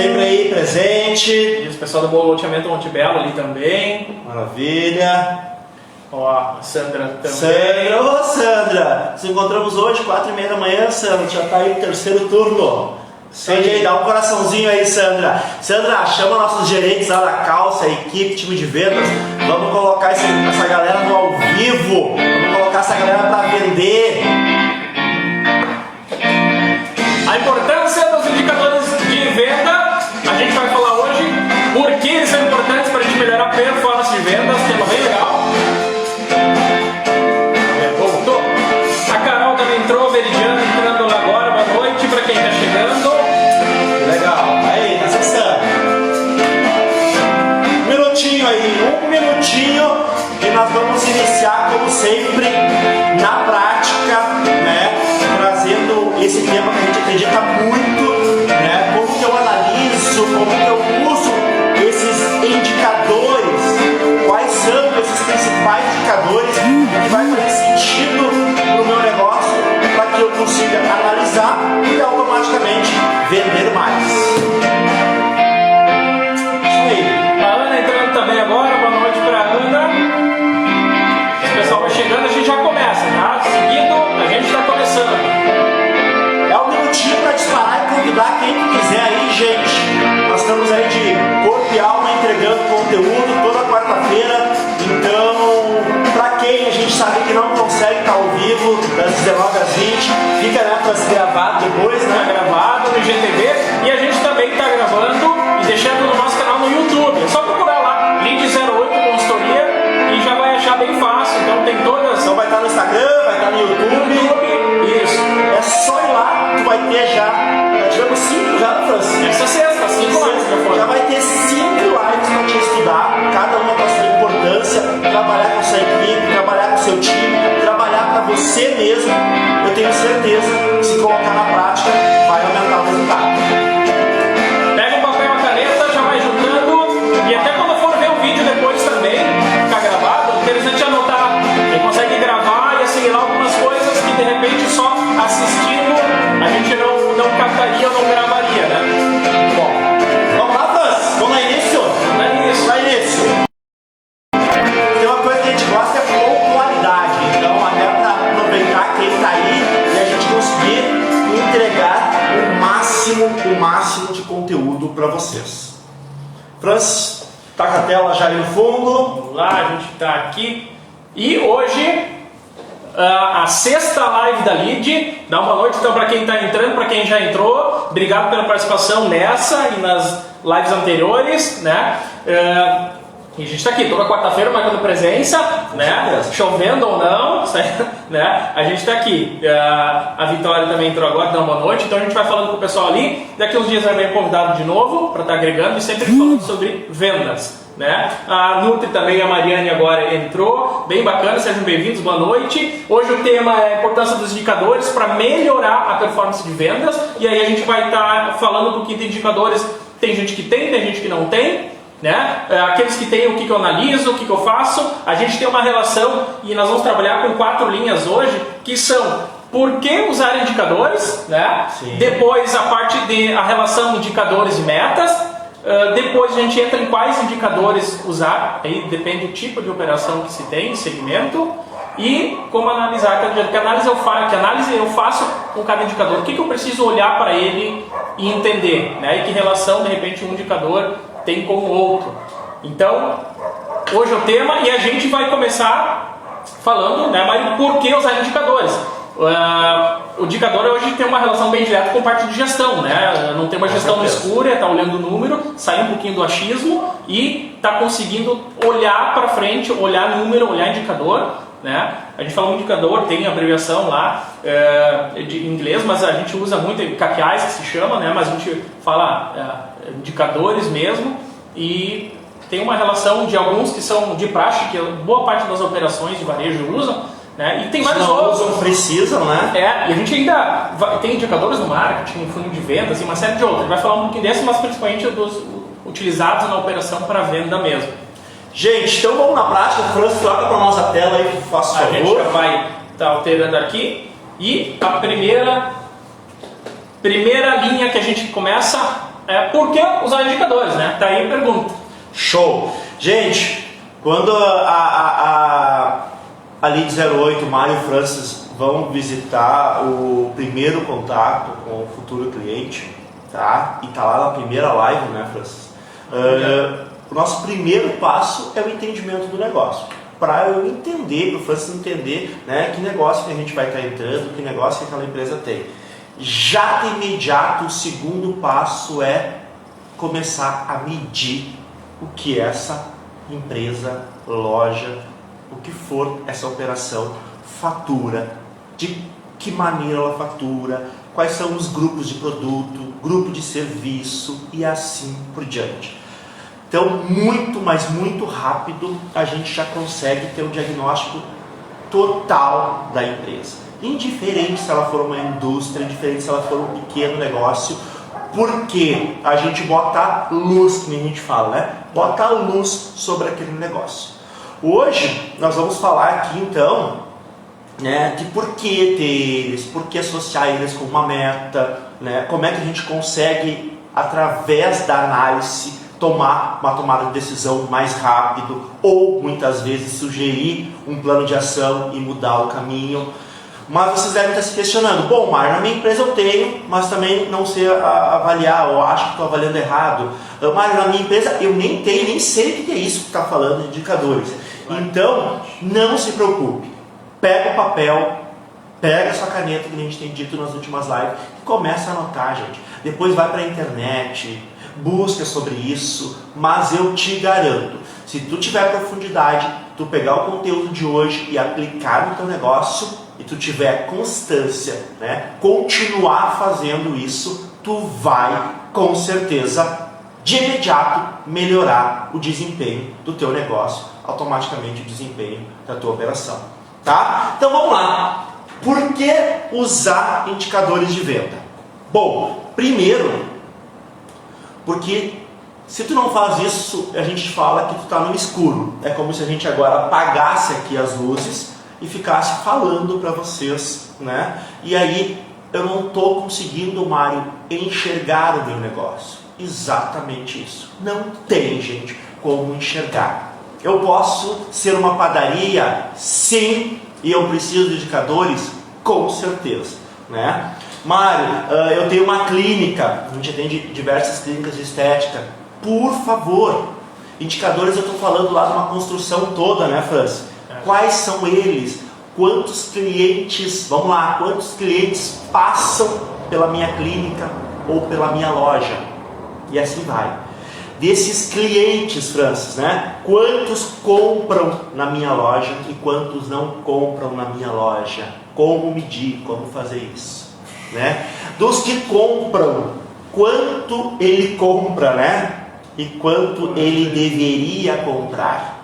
sempre aí presente. E o pessoal do Bom Loteamento Montebello ali também. Maravilha. Ó, a Sandra também. Sandra, ô Sandra, nos encontramos hoje, 4h30 da manhã, Sandra, já tá aí no terceiro turno. Sente aí, dá um coraçãozinho aí, Sandra. Sandra, chama nossos gerentes lá da calça, equipe, time de vendas. Vamos colocar essa galera no ao vivo. Vamos colocar essa galera para vender. A importância dos indicadores de venda, a gente vai falar hoje por que eles são importantes para a gente melhorar a performance de vendas, tema bem legal. Voltou. A Carol também entrou, Veridiana entrando lá agora, boa noite para quem está chegando. Legal, aí, tá acessando. Um minutinho e nós vamos iniciar como sempre na prática, né? Trazendo esse tema que a gente acredita muito, né? Como que eu analiso, como que eu uso esses indicadores, quais são esses principais indicadores que vai fazer sentido no meu negócio para que eu consiga analisar e automaticamente vender mais. Isso aí. A Ana entrando também agora, boa noite para a Ana. O pessoal vai chegando, a gente já começa, tá? Seguindo, a gente está começando. É um minutinho para disparar e convidar quem quiser aí, gente. Nós estamos aí de corpo e alma entregando conteúdo toda quarta-feira. Então, para quem a gente sabe que não consegue estar ao vivo, das 19 às 20, fica, né, para se gravar depois, né? Tá gravado no IGTV e a gente também está gravando e deixando no nosso canal no YouTube. É só procurar lá, Lead08 Consultoria e já vai achar bem fácil. Então tem todas. Então vai estar no Instagram, vai estar no YouTube. Isso. É só ir lá, tu vai ter já tivemos 5 já, Francisco. Essa sexta, 5 lives já foram. Já vai ter 5 lives para te estudar, cada uma com a sua importância, trabalhar com a sua equipe, trabalhar com o seu time, trabalhar para você mesmo. Eu tenho certeza que se colocar na prática, vai aumentar o resultado. Pega um papel e uma caneta, já vai juntando e até quando for ver o vídeo depois também, ficar gravado, é interessante anotar. Ele consegue gravar e assimilar algumas coisas que de repente só assistindo a gente não captaria ou não gravaria, né? Bom, vamos lá, Francis? Vamos lá início? Lá início. Tem uma coisa que a gente gosta é pontualidade. Então, até para aproveitar que ele está aí e a gente conseguir entregar o máximo de conteúdo para vocês. Francis, tá com a tela já aí no fundo. Vamos lá, a gente está aqui e hoje a sexta live da Lead. Dá uma noite então para quem está entrando, para quem já entrou. Obrigado pela participação nessa e nas lives anteriores, né? E a gente está aqui toda quarta-feira marcando presença, né? Chovendo ou não, né? A gente está aqui. A Vitória também entrou agora, dá uma boa noite. Então a gente vai falando com o pessoal ali. Daqui uns dias vai vir convidado de novo para estar agregando e sempre falando sobre vendas, né? A Nutri também, a Mariane agora entrou. Bem bacana, sejam bem-vindos, boa noite. Hoje o tema é a importância dos indicadores para melhorar a performance de vendas. E aí a gente vai estar falando do que de indicadores tem gente que tem gente que não tem. Né? Aqueles que têm o que eu analiso, o que eu faço, a gente tem uma relação e nós vamos trabalhar com 4 linhas hoje, que são por que usar indicadores, né? Depois a parte de a relação indicadores e metas, depois a gente entra em quais indicadores usar, aí depende do tipo de operação que se tem, segmento, e como analisar cada dia. Que análise eu faço com cada indicador, o que eu preciso olhar para ele e entender, né? E que relação de repente um indicador tem com o outro. Então, hoje é o tema e a gente vai começar falando, né, mas por que usar indicadores? O indicador hoje tem uma relação bem direta com parte de gestão, né? Não tem uma gestão no escuro, está olhando o número, sai um pouquinho do achismo e está conseguindo olhar para frente, olhar número, olhar indicador, né? A gente fala um indicador, tem abreviação lá em inglês, mas a gente usa muito KPIs que se chama, né? Mas a gente fala indicadores mesmo e tem uma relação de alguns que são de praxe, que boa parte das operações de varejo usam, né? E tem vários outros. Não precisam, né? E a gente ainda tem indicadores no marketing, no funil de vendas e uma série de outros. A gente vai falar um pouquinho desse, mas principalmente dos utilizados na operação para venda mesmo. Gente, então vamos na prática. Francis, troca para nossa tela aí, por favor. A gente já vai estar alterando aqui. E a primeira linha que a gente começa por que usar indicadores, né? Tá aí a pergunta. Show! Gente, quando a Lead 08, Mário e Francis vão visitar o primeiro contato com o futuro cliente, tá? E tá lá na primeira live, né, Francis? O nosso primeiro passo é o entendimento do negócio. Para eu entender, para o Francis entender, né, que negócio que a gente vai estar entrando, que negócio que aquela empresa tem. Já de imediato, o segundo passo é começar a medir o que essa empresa, loja, o que for essa operação fatura, de que maneira ela fatura, quais são os grupos de produto, grupo de serviço e assim por diante. Então, muito, mas muito rápido, a gente já consegue ter um diagnóstico total da empresa. Indiferente se ela for uma indústria, indiferente se ela for um pequeno negócio, porque a gente bota luz, que a gente fala, né? Bota luz sobre aquele negócio. Hoje, nós vamos falar aqui, então, né, de por que ter eles, por que associar eles com uma meta, né? Como é que a gente consegue, através da análise, tomar uma tomada de decisão mais rápido ou muitas vezes sugerir um plano de ação e mudar o caminho. Mas vocês devem estar se questionando, bom, Mário, na minha empresa eu tenho, mas também não sei avaliar, ou acho que estou avaliando errado. Mário, na minha empresa eu nem tenho, nem sei o que é isso que está falando de indicadores. Então, não se preocupe, pega o papel, pega a sua caneta, que a gente tem dito nas últimas lives, e começa a anotar, gente. Depois vai para a internet, busca sobre isso, mas eu te garanto, se tu tiver profundidade, tu pegar o conteúdo de hoje e aplicar no teu negócio, e tu tiver constância, né, continuar fazendo isso, tu vai, com certeza, de imediato, melhorar o desempenho do teu negócio, automaticamente o desempenho da tua operação, tá? Então vamos lá. Por que usar indicadores de venda? Bom, primeiro, porque se tu não faz isso, a gente fala que tu está no escuro. É como se a gente agora apagasse aqui as luzes e ficasse falando para vocês, né? E aí eu não estou conseguindo, Mário, enxergar o meu negócio. Exatamente isso. Não tem, gente, como enxergar. Eu posso ser uma padaria? Sim. E eu preciso de indicadores? Com certeza, né? Mário, eu tenho uma clínica, a gente atende diversas clínicas de estética. Por favor, indicadores eu estou falando lá de uma construção toda, né, Francis? Quais são eles? Quantos clientes, vamos lá, quantos clientes passam pela minha clínica ou pela minha loja? E assim vai. Desses clientes, Francis, né? Quantos compram na minha loja e quantos não compram na minha loja? Como medir, como fazer isso? Né? Dos que compram, quanto ele compra, né? E quanto ele deveria comprar,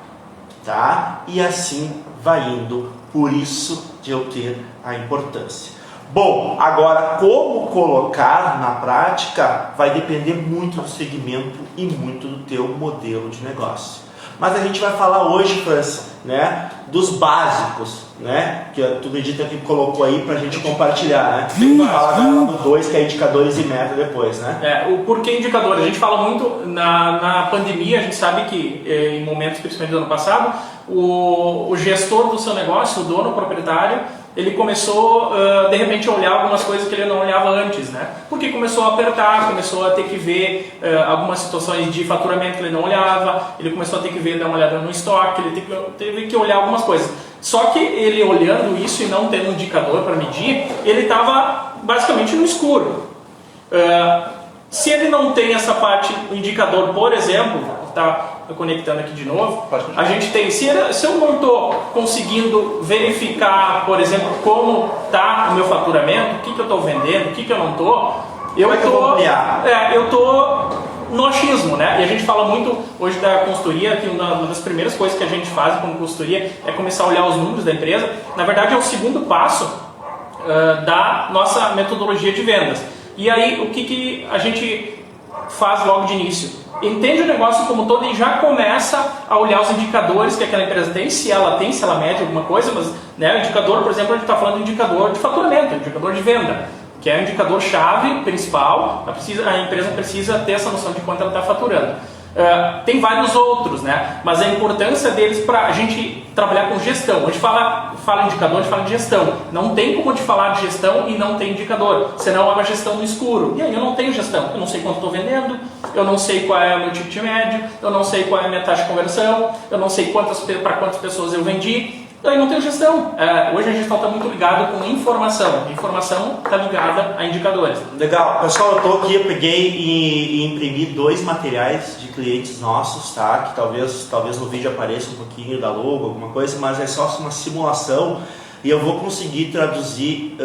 tá? E assim vai indo, por isso de eu ter a importância. Bom, agora como colocar na prática vai depender muito do segmento e muito do teu modelo de negócio. Mas a gente vai falar hoje, França, né, dos básicos, né, que tu acredita que colocou aí pra gente compartilhar, né? Fala agora do 2, que é indicadores e meta depois, né? O porquê indicadores? A gente fala muito na pandemia, a gente sabe que em momentos, principalmente do ano passado, o gestor do seu negócio, o dono, o proprietário, ele começou, de repente, a olhar algumas coisas que ele não olhava antes, né? Porque começou a apertar, começou a ter que ver algumas situações de faturamento que ele não olhava, ele começou a ter que ver, dar uma olhada no estoque, ele teve que olhar algumas coisas. Só que ele olhando isso e não tendo um indicador para medir, ele estava basicamente no escuro. Se ele não tem essa parte, o indicador, por exemplo, está conectando aqui de novo, a gente tem, se eu não estou conseguindo verificar, por exemplo, como está o meu faturamento, o que eu estou vendendo, o que eu não estou, eu estou no achismo, né? E a gente fala muito hoje da consultoria, que uma das primeiras coisas que a gente faz como consultoria é começar a olhar os números da empresa. Na verdade é o segundo passo da nossa metodologia de vendas. E aí o que a gente faz logo de início? Entende o negócio como todo e já começa a olhar os indicadores que aquela empresa tem, se ela mede alguma coisa, mas né, o indicador, por exemplo, a gente está falando de indicador de faturamento, indicador de venda, que é o indicador-chave principal. A empresa precisa ter essa noção de quanto ela está faturando. Tem vários outros, né? Mas a importância deles para a gente trabalhar com gestão. A gente fala indicador, a gente fala de gestão. Não tem como te falar de gestão e não tem indicador, senão é uma gestão no escuro. E aí eu não tenho gestão, eu não sei quanto estou vendendo, eu não sei qual é o meu ticket médio, eu não sei qual é a minha taxa de conversão, eu não sei para quantas pessoas eu vendi. Aí não tem gestão. Hoje a gestão está muito ligada com informação. A informação está ligada a indicadores. Legal. Pessoal, eu estou aqui, eu peguei e imprimi 2 materiais de clientes nossos, tá? Que talvez no vídeo apareça um pouquinho da logo, alguma coisa, mas é só uma simulação e eu vou conseguir traduzir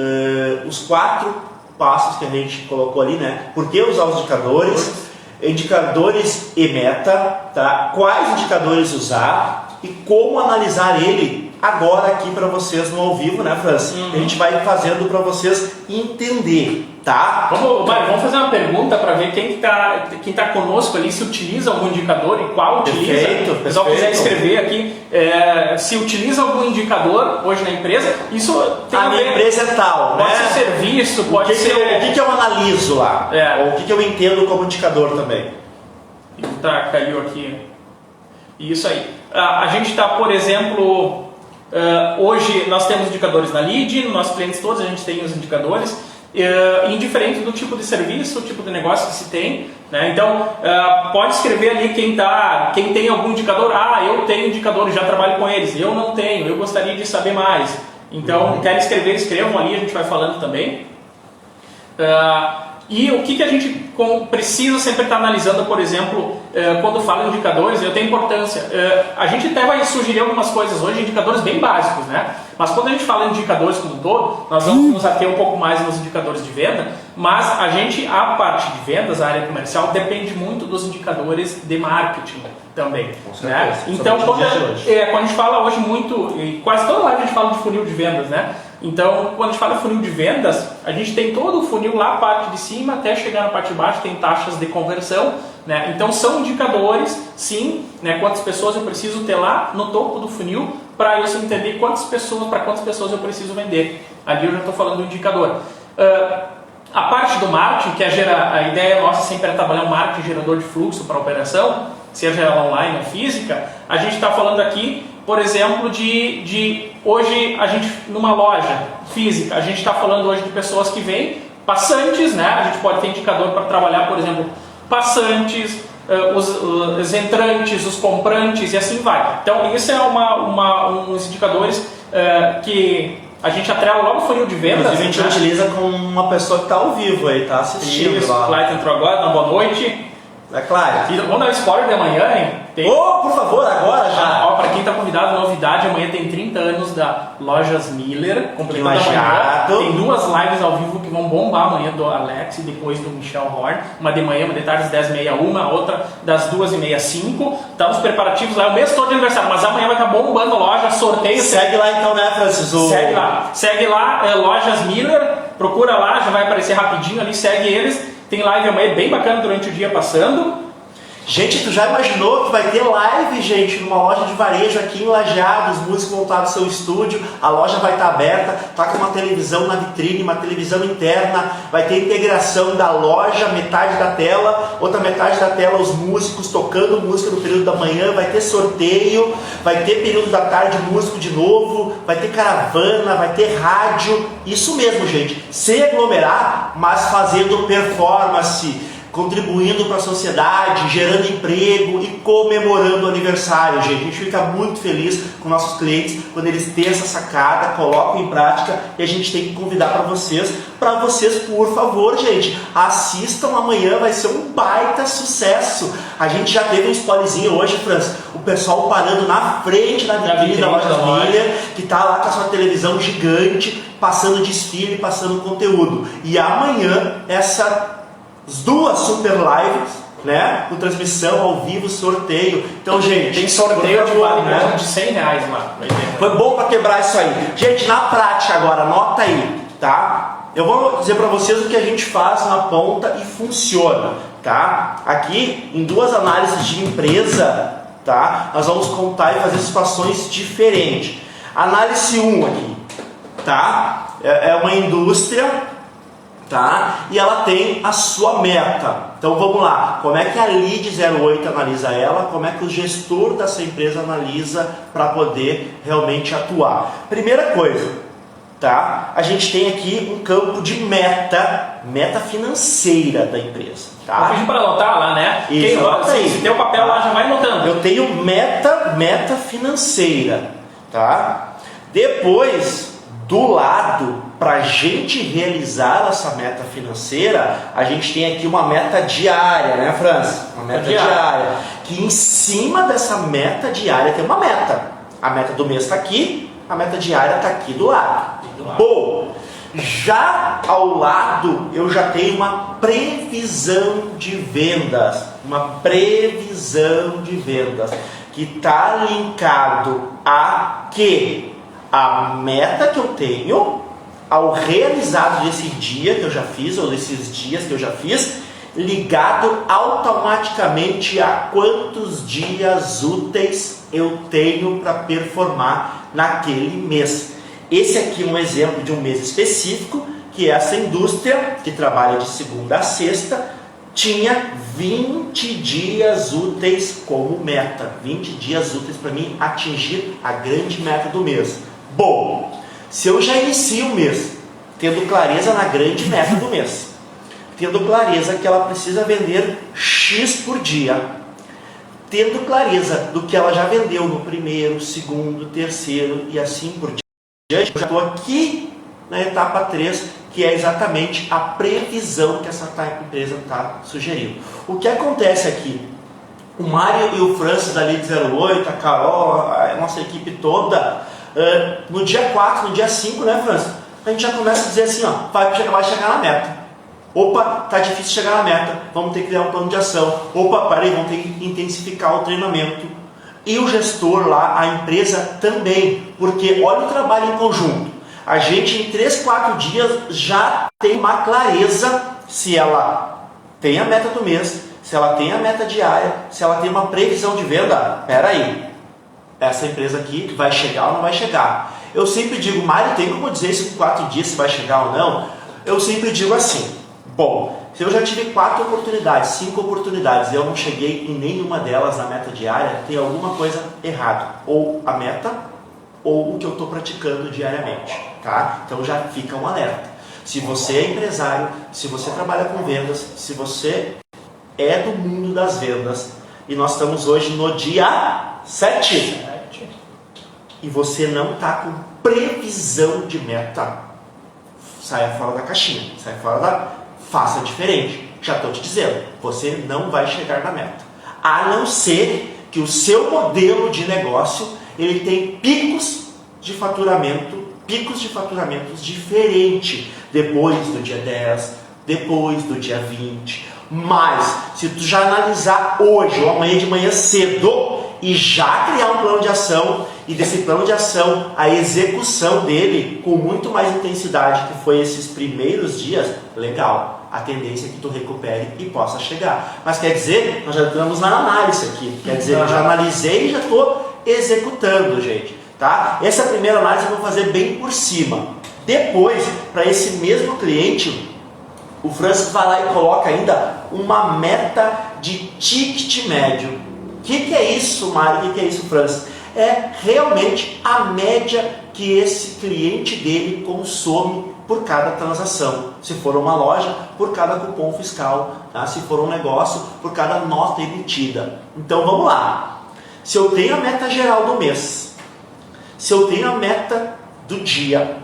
os 4 passos que a gente colocou ali, né? Por que usar os indicadores? Indicadores e meta, tá? Quais indicadores usar e como analisar ele agora aqui para vocês no ao vivo, né, Franz? A gente vai fazendo para vocês entender, tá? Vamos fazer uma pergunta para ver quem tá conosco ali, se utiliza algum indicador e qual utiliza. Perfeito. Se o pessoal quiser escrever aqui, se utiliza algum indicador hoje na empresa, isso tem a minha empresa é tal, pode né? ser serviço, pode ser... O que eu analiso lá? Ou o que eu entendo como indicador também? Tá, caiu aqui. Isso aí. A gente está, por exemplo... hoje nós temos indicadores na lead, nos nossos clientes todos a gente tem os indicadores, indiferente do tipo de serviço, o tipo de negócio que se tem, né? Então pode escrever ali quem tem algum indicador. Eu tenho indicador, já trabalho com eles. Eu não tenho, eu gostaria de saber mais. Então querem escrever, escrevam ali, a gente vai falando também. E o que a gente precisa sempre estar analisando, por exemplo, quando fala em indicadores, tem importância. A gente até vai sugerir algumas coisas hoje, indicadores bem básicos, né? Mas quando a gente fala em indicadores como um todo, nós vamos nos ater um pouco mais nos indicadores de venda, mas a parte de vendas, a área comercial, depende muito dos indicadores de marketing também. Né? Então, quando a gente fala hoje muito, e quase toda live a gente fala de funil de vendas, né? Então, quando a gente fala funil de vendas, a gente tem todo o funil lá, a parte de cima, até chegar na parte de baixo, tem taxas de conversão, né? Então, são indicadores, sim, né? Quantas pessoas eu preciso ter lá no topo do funil para eu entender para quantas pessoas eu preciso vender. Ali eu já estou falando do indicador. A parte do marketing, que a ideia nossa sempre é trabalhar um marketing gerador de fluxo para a operação, seja ela online ou física, a gente está falando aqui, por exemplo, de hoje a gente, numa loja física, a gente está falando hoje de pessoas que vêm, passantes, né? A gente pode ter indicador para trabalhar, por exemplo, passantes, os entrantes, os comprantes e assim vai. Então, isso é uns indicadores que a gente atrela logo no funil de vendas. A gente utiliza com uma pessoa que está ao vivo aí, está assistindo. Isso, o Clayton entrou agora, boa noite. É claro. Vamos dar um spoiler de amanhã, hein? Por favor, agora já. Para quem está convidado, novidade, amanhã tem 30 anos da Lojas Miller, completando amanhã. Tem 2 lives ao vivo que vão bombar amanhã, do Alex e depois do Michel Horn. Uma de manhã, uma de tarde, às 10h30, uma, outra das 2h30, 5. Estamos preparativos lá, o mês todo de aniversário, mas amanhã vai estar bombando a loja, sorteio. Segue lá então, né, Francis? Segue lá, Lojas Miller, procura lá, já vai aparecer rapidinho ali, segue eles. Tem live amanhã bem bacana durante o dia passando. Gente, tu já imaginou que vai ter live, gente, numa loja de varejo aqui em Lajeado, os músicos vão estar no seu estúdio, a loja vai estar aberta, tá com uma televisão na vitrine, uma televisão interna, vai ter integração da loja, metade da tela, outra metade da tela os músicos tocando música no período da manhã, vai ter sorteio, vai ter período da tarde músico de novo, vai ter caravana, vai ter rádio, isso mesmo, gente, sem aglomerar, mas fazendo performance, contribuindo para a sociedade, gerando emprego e comemorando o aniversário, gente. A gente fica muito feliz com nossos clientes quando eles têm essa sacada, colocam em prática e a gente tem que convidar para vocês, por favor, gente, assistam amanhã, vai ser um baita sucesso. A gente já teve um spoilerzinho hoje, Franz, o pessoal parando na frente da vitrine da Loja Miller, que está lá com a sua televisão gigante, passando desfile, passando conteúdo. E amanhã, as 2 super lives, né? Com transmissão ao vivo, sorteio. Então, gente, tem sorteio de vale de R$100 lá. Foi bom para quebrar isso aí. Gente, na prática agora, anota aí, tá? Eu vou dizer para vocês o que a gente faz na ponta e funciona, tá? Aqui, em 2 análises de empresa, tá? Nós vamos contar e fazer situações diferentes. Análise 1 aqui, tá? É uma indústria, tá? E ela tem a sua meta. Então vamos lá, como é que a Lead 08 analisa ela, como é que o gestor dessa empresa analisa para poder realmente atuar? Primeira coisa, tá? A gente tem aqui um campo de meta financeira da empresa, tá? Vou pedir para anotar lá, né? Exatamente. Se tem o papel lá, já vai anotando. Eu tenho meta financeira, tá? Depois, do lado, para a gente realizar essa meta financeira, a gente tem aqui uma meta diária, né, França? Uma meta diária. Que em cima dessa meta diária tem uma meta. A meta do mês está aqui, a meta diária está aqui do lado. Bom, já ao lado eu já tenho uma previsão de vendas. Uma previsão de vendas que está linkado a quê? A meta que eu tenho, ao realizado desse dia que eu já fiz, ou desses dias que eu já fiz, ligado automaticamente a quantos dias úteis eu tenho para performar naquele mês. Esse aqui é um exemplo de um mês específico, que essa indústria, que trabalha de segunda a sexta, tinha 20 dias úteis como meta. 20 dias úteis para mim atingir a grande meta do mês. Bom, se eu já inicio o mês tendo clareza na grande meta do mês, tendo clareza que ela precisa vender X por dia, tendo clareza do que ela já vendeu no primeiro, segundo, terceiro e assim por diante, eu já estou aqui na etapa 3, que é exatamente a previsão que essa empresa está sugerindo. O que acontece aqui? O Mário e o Francis da Lead 08, a Carol, a nossa equipe toda, no dia 4, no dia 5, né, Francis? A gente já começa a dizer assim, ó, vai chegar na meta. Opa, tá difícil chegar na meta, vamos ter que criar um plano de ação. Opa, parei, vamos ter que intensificar o treinamento. E o gestor lá, a empresa também, porque olha o trabalho em conjunto. A gente em 3, 4 dias já tem uma clareza se ela tem a meta do mês, se ela tem a meta diária, se ela tem uma previsão de venda. Pera aí, essa empresa aqui vai chegar ou não vai chegar? Eu sempre digo, Mário, tem como dizer isso em 4 dias se vai chegar ou não? Eu sempre digo assim, bom, se eu já tive 4 oportunidades, 5 oportunidades e eu não cheguei em nenhuma delas na meta diária, tem alguma coisa errada. Ou a meta, ou o que eu estou praticando diariamente, tá? Então já fica um alerta. Se você é empresário, se você trabalha com vendas, se você é do mundo das vendas, e nós estamos hoje no dia 7, e você não está com previsão de meta, saia fora da caixinha, saia fora da... faça diferente. Já estou te dizendo, você não vai chegar na meta. A não ser que o seu modelo de negócio, ele tem picos de faturamentos diferentes. Depois do dia 10, depois do dia 20. Mas, se tu já analisar hoje ou amanhã de manhã cedo e já criar um plano de ação, e desse plano de ação, a execução dele com muito mais intensidade que foi esses primeiros dias, legal. A tendência é que tu recupere e possa chegar. Mas quer dizer, nós já entramos na análise aqui. Quer dizer, eu já analisei e já estou executando, gente. Tá? Essa primeira análise eu vou fazer bem por cima. Depois, para esse mesmo cliente, o Francis vai lá e coloca ainda uma meta de ticket médio. O que é isso, Mário? O que é isso, Francis? É realmente a média que esse cliente dele consome por cada transação. Se for uma loja, por cada cupom fiscal. Tá? Se for um negócio, por cada nota emitida. Então vamos lá. Se eu tenho a meta geral do mês, se eu tenho a meta do dia,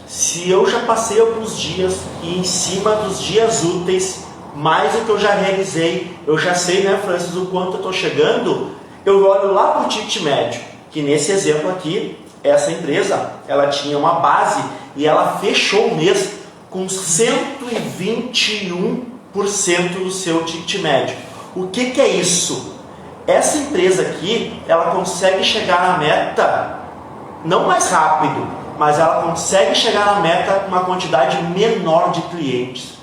se eu já passei alguns dias e em cima dos dias úteis, mais o que eu já realizei, eu já sei, né, Francis, o quanto eu estou chegando, eu olho lá para o ticket médio, que nesse exemplo aqui, essa empresa, ela tinha uma base e ela fechou o mês com 121% do seu ticket médio. O que é isso? Essa empresa aqui, ela consegue chegar na meta, não mais rápido, mas ela consegue chegar na meta com uma quantidade menor de clientes.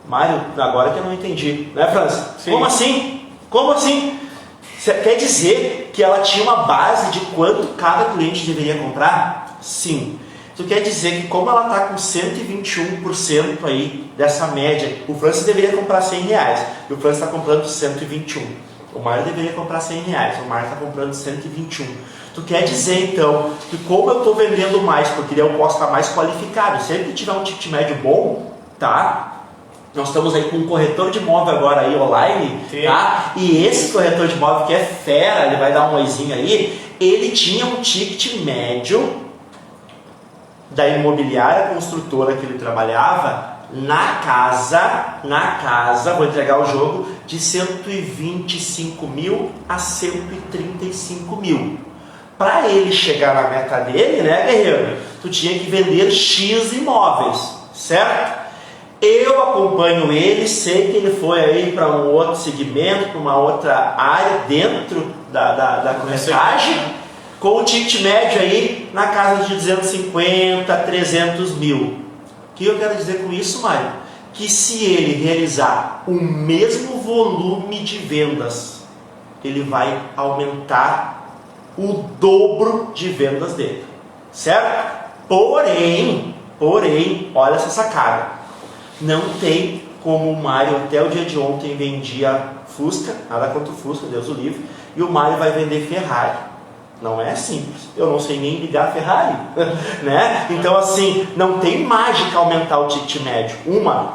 Mário, agora que eu não entendi, né, Francis? Sim. Como assim? Como assim? Quer dizer que ela tinha uma base de quanto cada cliente deveria comprar? Sim. Tu quer dizer que como ela está com 121% aí dessa média, o Francis deveria comprar R$100 e o Francis está comprando 121. O Mário deveria comprar R$100, o Mário está comprando 121. Tu quer dizer então que como eu estou vendendo mais, porque daí eu posso estar mais qualificado, sempre que tiver um ticket médio bom, tá? Nós estamos aí com um corretor de imóvel agora aí online, tá? E esse corretor de imóvel que é fera, ele vai dar um oizinho aí, ele tinha um ticket médio da imobiliária construtora que ele trabalhava na casa, vou entregar o jogo, de 125 mil a 135 mil. Para ele chegar na meta dele, né, guerreiro? Tu tinha que vender X imóveis, certo? Eu acompanho ele, sei que ele foi aí para um outro segmento, para uma outra área dentro da corretagem, com o ticket médio aí na casa de 250 a 300 mil. O que eu quero dizer com isso, Mário? Que se ele realizar o mesmo volume de vendas, ele vai aumentar o dobro de vendas dele, certo? Porém, olha essa sacada. Não tem como o Mário até o dia de ontem vendia Fusca, nada contra o Fusca, Deus o livre, e o Mário vai vender Ferrari. Não é simples, eu não sei nem ligar a Ferrari, né? Então assim, não tem mágica aumentar o ticket médio.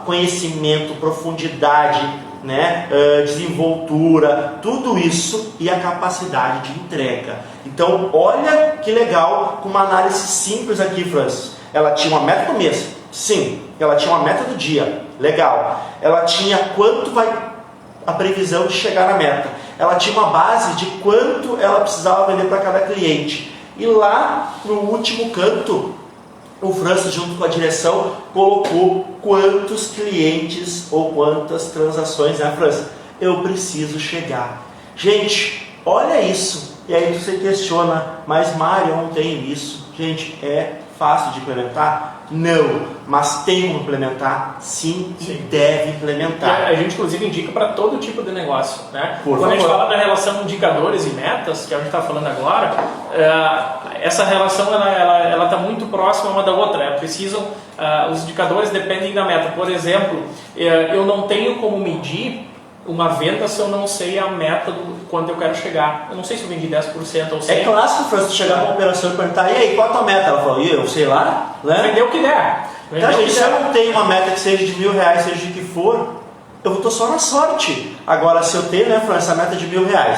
Conhecimento, profundidade, né? Desenvoltura, tudo isso e a capacidade de entrega. Então olha que legal, com uma análise simples aqui, Francis. Ela tinha uma meta do mês, sim. Ela tinha uma meta do dia, legal. Ela tinha quanto vai a previsão de chegar na meta. Ela tinha uma base de quanto ela precisava vender para cada cliente. E lá no último canto, o Francis, junto com a direção, colocou quantos clientes ou quantas transações, né, Francis? Eu preciso chegar. Gente, olha isso. E aí você questiona, mas Mário, eu não tenho isso. Gente, é fácil de implementar? Não, mas tem como implementar? Sim, e deve implementar. E a gente, inclusive, indica para todo tipo de negócio, né? Quando a gente fala da relação indicadores e metas, que a gente está falando agora, essa relação ela está muito próxima uma da outra. Os indicadores dependem da meta. Por exemplo, eu não tenho como medir uma venda se eu não sei a meta do quanto eu quero chegar. Eu não sei se eu vendi 10% ou 100%. É clássico, Francis, chegar numa operação e perguntar, e aí, qual a tua meta? Ela falou, eu sei lá, né? Vender o que der. Então, gente, se eu não tenho uma meta que seja de R$1.000, seja de que for, eu estou só na sorte. Agora, se eu tenho, né, Francis, essa meta de R$1.000,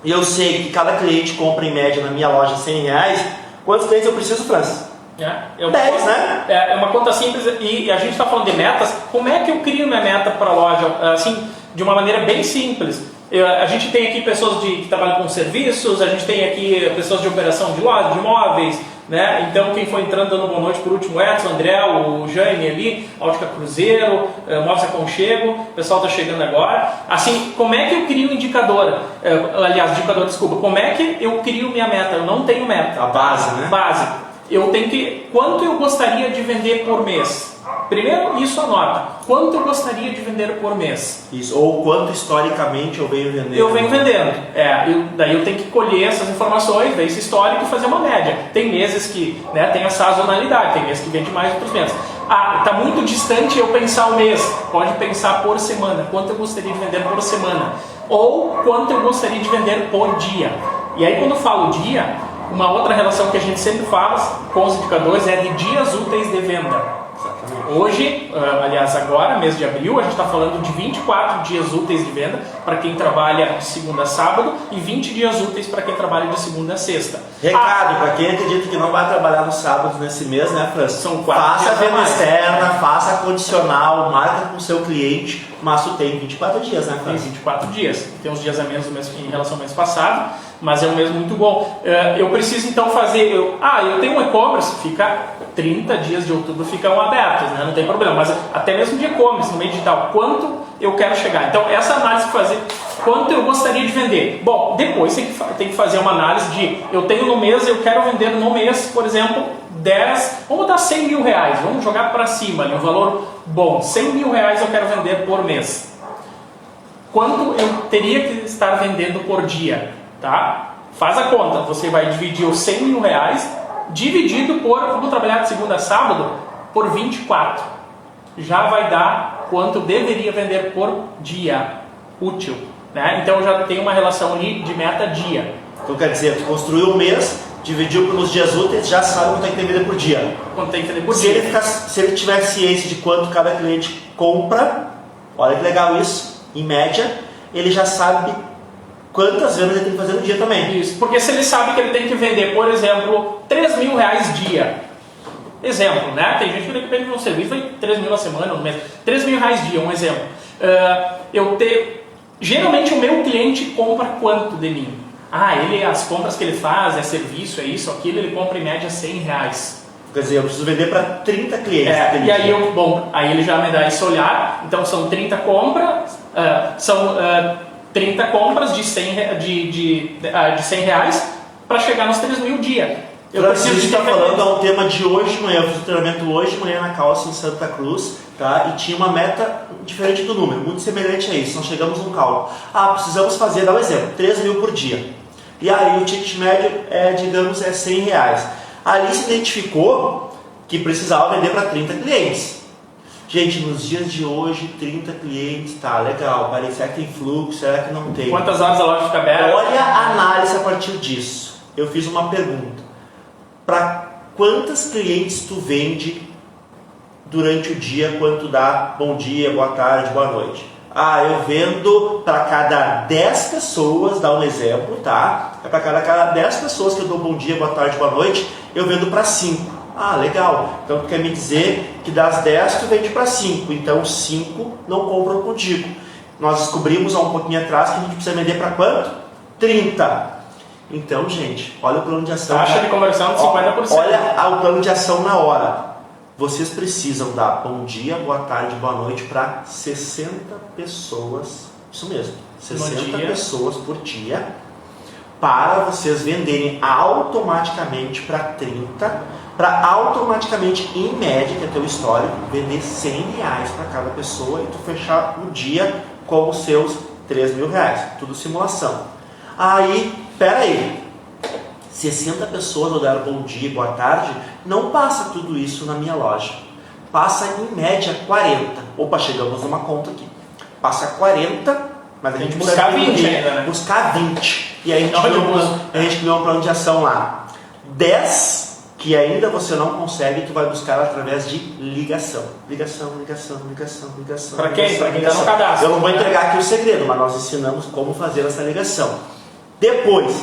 e eu sei que cada cliente compra em média na minha loja R$100, quantos clientes eu preciso, Francis? 10, né? É uma conta simples e a gente está falando de metas. Como é que eu crio minha meta para a loja? Assim, de uma maneira bem simples. A gente tem aqui pessoas que trabalham com serviços, a gente tem aqui pessoas de operação de loja, de imóveis, né? Então quem foi entrando dando boa noite por último, o Edson, o André, o Jaime ali, Ótica Cruzeiro, Móveis Aconchego, o pessoal está chegando agora. Assim, como é que eu crio um indicador? Desculpa, como é que eu crio minha meta? Eu não tenho meta. A base, né? Base. Eu tenho quanto eu gostaria de vender por mês? Primeiro, isso anota. Quanto eu gostaria de vender por mês? Isso, ou quanto historicamente eu venho vendendo. Eu venho vendendo. Daí eu tenho que colher essas informações, ver esse histórico e fazer uma média. Tem meses que, né, tem a sazonalidade, tem meses que vende mais outros meses. Está muito distante eu pensar o mês. Pode pensar por semana. Quanto eu gostaria de vender por semana? Ou quanto eu gostaria de vender por dia? E aí quando eu falo dia, uma outra relação que a gente sempre faz com os indicadores é de dias úteis de venda. Hoje, aliás agora, mês de abril, a gente está falando de 24 dias úteis de venda para quem trabalha de segunda a sábado e 20 dias úteis para quem trabalha de segunda a sexta. Recado, para quem acredita que não vai trabalhar nos sábados nesse mês, né, Francis? São 4 faça dias a venda a mais. externa, faça condicional, marca com o seu cliente, mas tu tem 24 dias, né, Francis? Tem 24 dias. Tem uns dias a menos em relação ao mês passado, mas é um mês muito bom. Eu preciso então fazer... Eu tenho um e-commerce, fica 30 dias de outubro ficam abertos, né? Não tem problema, mas até mesmo de e-commerce, no meio digital, quanto eu quero chegar. Então, essa análise que fazer, quanto eu gostaria de vender. Bom, depois tem que fazer uma análise de, eu tenho no mês, eu quero vender no mês, por exemplo, 10, vamos botar 100 mil reais, vamos jogar para cima ali, um valor bom, 100 mil reais eu quero vender por mês. Quanto eu teria que estar vendendo por dia, tá? Faz a conta, você vai dividir os 100 mil reais dividido por, vamos trabalhar de segunda a sábado, por 24. Já vai dar quanto deveria vender por dia útil, né? Então já tem uma relação ali de meta dia. Então quer dizer, tu construiu um mês, dividiu pelos dias úteis, já sabe quanto tem que vender por dia. Quanto tem que vender por Se dia. se ele tiver ciência de quanto cada cliente compra, olha que legal isso, em média, ele já sabe quantas vendas ele tem que fazer no dia também. Isso, porque se ele sabe que ele tem que vender, por exemplo, 3 mil reais dia. Exemplo, né? Tem gente que depende de um serviço, vai 3 mil a semana, no mês. 3 mil reais dia, um exemplo. Geralmente o meu cliente compra quanto de mim? As compras que ele faz, é serviço, é isso, aquilo, ele compra em média 100 reais. Quer dizer, eu preciso vender para 30 clientes. E aí, aí ele já me dá esse olhar, então são 30 compras, 30 compras de 100 reais para chegar nos 3 mil dia. Eu preciso estar falando, é um tema de hoje de manhã, eu fiz o treinamento hoje de manhã na Calça em Santa Cruz, tá? E tinha uma meta diferente do número, muito semelhante a isso, nós chegamos num cálculo. Precisamos fazer, dá um exemplo, 3 mil por dia. E aí o ticket médio é 100 reais. Ali se identificou que precisava vender para 30 clientes. Gente, nos dias de hoje, 30 clientes, tá legal, será que tem fluxo, será que não tem? Quantas horas a loja fica aberta? Olha a análise a partir disso. Eu fiz uma pergunta. Para quantas clientes tu vende durante o dia, quanto dá bom dia, boa tarde, boa noite? Eu vendo para cada 10 pessoas, dá um exemplo, tá? Para cada 10 pessoas que eu dou bom dia, boa tarde, boa noite, eu vendo para 5. Legal. Então tu quer me dizer que das 10 tu vende para 5, então 5 não compram contigo. Nós descobrimos há um pouquinho atrás que a gente precisa vender para quanto? 30. Então, gente, olha o plano de ação. Taxa de conversão de 50%. Olha o plano de ação na hora. Vocês precisam dar bom dia, boa tarde, boa noite para 60 pessoas. Isso mesmo, 60 pessoas por dia. Para vocês venderem automaticamente para 30. Para automaticamente, em média, que é teu histórico, vender 100 reais para cada pessoa e tu fechar o dia com os seus 3 mil reais. Tudo simulação. Pera aí, 60 pessoas mandaram bom dia, boa tarde, não passa tudo isso na minha loja. Passa em média 40. Opa, chegamos numa conta aqui. Passa 40, mas a gente buscar 20 ainda, né? Buscar 20. E aí a gente criou um plano de ação lá. 10 que ainda você não consegue, tu vai buscar através de ligação. Ligação. Para quem? Para quem está no cadastro. Eu não vou entregar aqui o segredo, mas nós ensinamos como fazer essa ligação. Depois,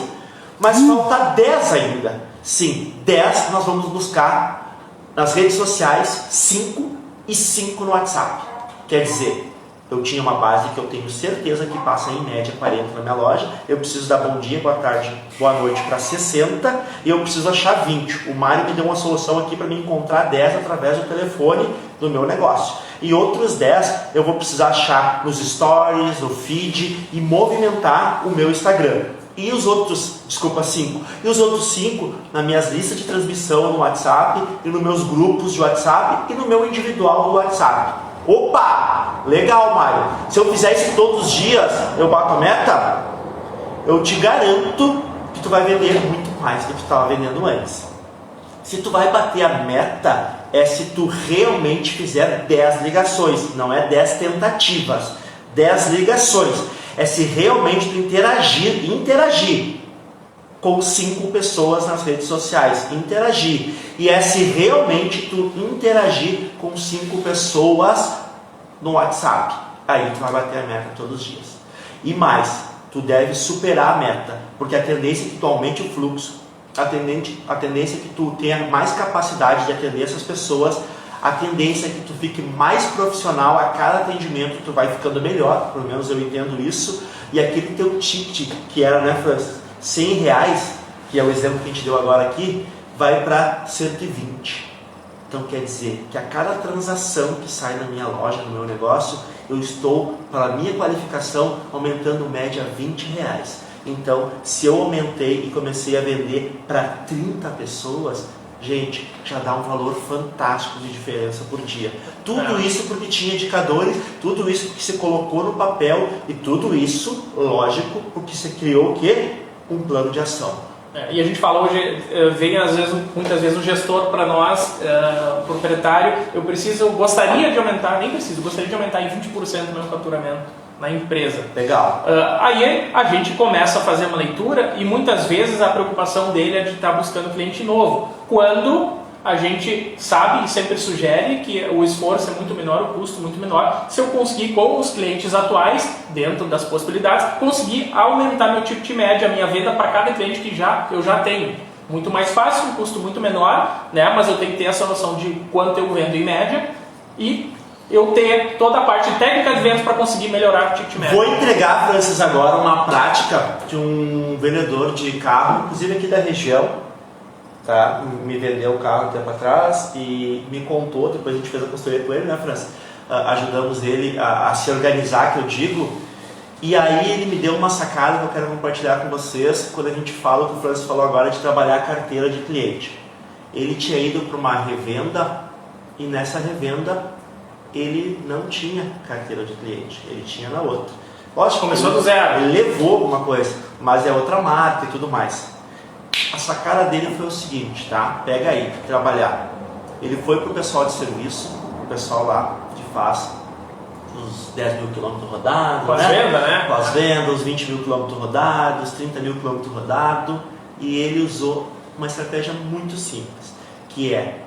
mas falta 10 ainda. Sim, 10 nós vamos buscar nas redes sociais, 5 e 5 no WhatsApp. Quer dizer, eu tinha uma base que eu tenho certeza que passa em média 40 na minha loja. Eu preciso dar bom dia, boa tarde, boa noite para 60 e eu preciso achar 20. O Mário me deu uma solução aqui para me encontrar 10 através do telefone do meu negócio. E outros 10 eu vou precisar achar nos stories, no feed e movimentar o meu Instagram. E os outros, 5. E os outros 5 nas minhas listas de transmissão no WhatsApp e nos meus grupos de WhatsApp e no meu individual do WhatsApp. Opa! Legal, Mário. Se eu fizer isso todos os dias, eu bato a meta, eu te garanto que tu vai vender muito mais do que tu estava vendendo antes. Se tu vai bater a meta, é se tu realmente fizer 10 ligações, não é 10 tentativas, 10 ligações. É se realmente tu interagir com 5 pessoas nas redes sociais, interagir. E é se realmente tu interagir com 5 pessoas no WhatsApp. Aí tu vai bater a meta todos os dias. E mais, tu deve superar a meta, porque a tendência é que tu aumente o fluxo, a tendência é que tu tenha mais capacidade de atender essas pessoas, a tendência é que tu fique mais profissional, a cada atendimento tu vai ficando melhor, pelo menos eu entendo isso, e aquele teu ticket, que era, né, Francis, 100 reais, que é o exemplo que a gente deu agora aqui, vai para 120. Então quer dizer que a cada transação que sai na minha loja, no meu negócio, eu estou, para a minha qualificação, aumentando média 20 reais. Então, se eu aumentei e comecei a vender para 30 pessoas, gente, já dá um valor fantástico de diferença por dia. Tudo isso porque tinha indicadores, tudo isso porque você colocou no papel e tudo isso, lógico, porque você criou o quê? Um plano de ação. E a gente fala hoje, vem muitas vezes o gestor para nós, proprietário, gostaria de aumentar em 20% meu faturamento na empresa. Legal. Aí a gente começa a fazer uma leitura e muitas vezes a preocupação dele é de estar buscando cliente novo, quando a gente sabe e sempre sugere que o esforço é muito menor, o custo muito menor, se eu conseguir com os clientes atuais, dentro das possibilidades, conseguir aumentar meu ticket médio, a minha venda para cada cliente que eu já tenho. Muito mais fácil, um custo muito menor, né? Mas eu tenho que ter essa noção de quanto eu vendo em média e eu ter toda a parte técnica de vendas para conseguir melhorar o ticket médio. Vou entregar, Francis, agora uma prática de um vendedor de carro, inclusive aqui da região. Tá? Me vendeu o carro um tempo atrás e me contou, depois a gente fez a consultoria com ele, né, Francis? Ajudamos ele a se organizar, que eu digo, e aí ele me deu uma sacada que eu quero compartilhar com vocês, quando a gente fala, o que o Francis falou agora, de trabalhar a carteira de cliente. Ele tinha ido para uma revenda e nessa revenda ele não tinha carteira de cliente, ele tinha na outra. Lógico, começou do zero. Ele levou alguma coisa, mas é outra marca e tudo mais. A sacada dele foi o seguinte, tá? Pega aí, trabalhar. Ele foi pro pessoal de serviço, o pessoal lá que faz os 10 mil quilômetros rodados, Pós-venda, né? Pós-venda, os 20 mil quilômetros rodados, 30 mil quilômetros rodados, e ele usou uma estratégia muito simples, que é,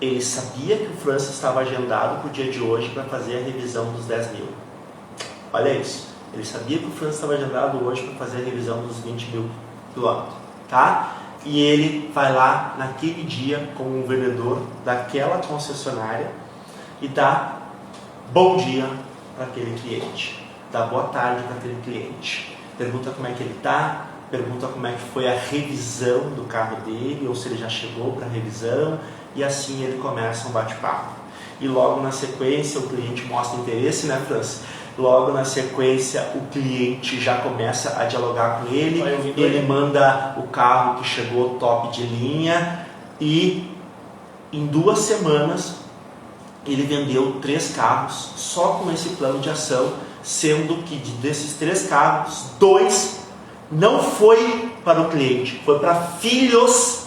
ele sabia que o Francis estava agendado pro dia de hoje para fazer a revisão dos 10 mil. Olha isso. Ele sabia que o Francis estava agendado hoje para fazer a revisão dos 20 mil quilômetros. Tá? E ele vai lá naquele dia como um vendedor daquela concessionária e dá bom dia para aquele cliente, dá boa tarde para aquele cliente, pergunta como é que ele está, pergunta como é que foi a revisão do carro dele, ou se ele já chegou para a revisão, e assim ele começa um bate-papo. E logo na sequência o cliente mostra interesse, né, Francis? Logo na sequência o cliente já começa a dialogar com ele, ele manda o carro que chegou top de linha e em 2 semanas ele vendeu 3 carros só com esse plano de ação, sendo que desses 3 carros, 2 não foi para o cliente, foi para filhos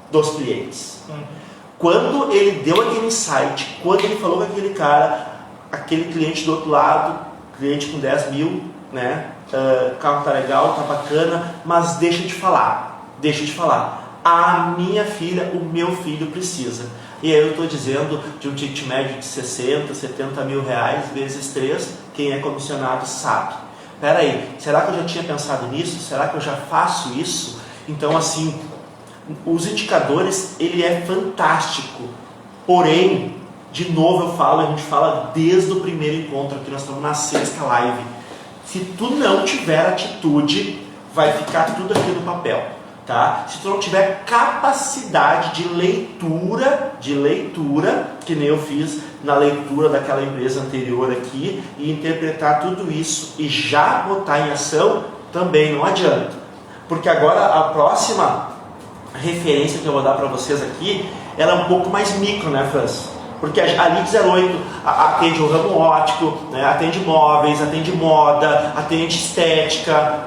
dos clientes. Quando ele deu aquele insight, quando ele falou com aquele cara, aquele cliente do outro lado, cliente com 10 mil, né? O carro tá legal, tá bacana, mas deixa de falar. A minha filha, o meu filho precisa. E aí eu estou dizendo de um ticket médio de 60, 70 mil reais vezes 3, quem é comissionado sabe. Espera aí, será que eu já tinha pensado nisso? Será que eu já faço isso? Então assim, os indicadores, ele é fantástico, porém, de novo eu falo, a gente fala desde o primeiro encontro, aqui nós estamos na 6ª live. Se tu não tiver atitude, vai ficar tudo aqui no papel, tá? Se tu não tiver capacidade de leitura, que nem eu fiz na leitura daquela empresa anterior aqui, e interpretar tudo isso e já botar em ação, também não adianta. Porque agora a próxima referência que eu vou dar para vocês aqui, ela é um pouco mais micro, né, Francis? Porque a Lead 08 atende o ramo óptico, né? Atende móveis, atende moda, atende estética,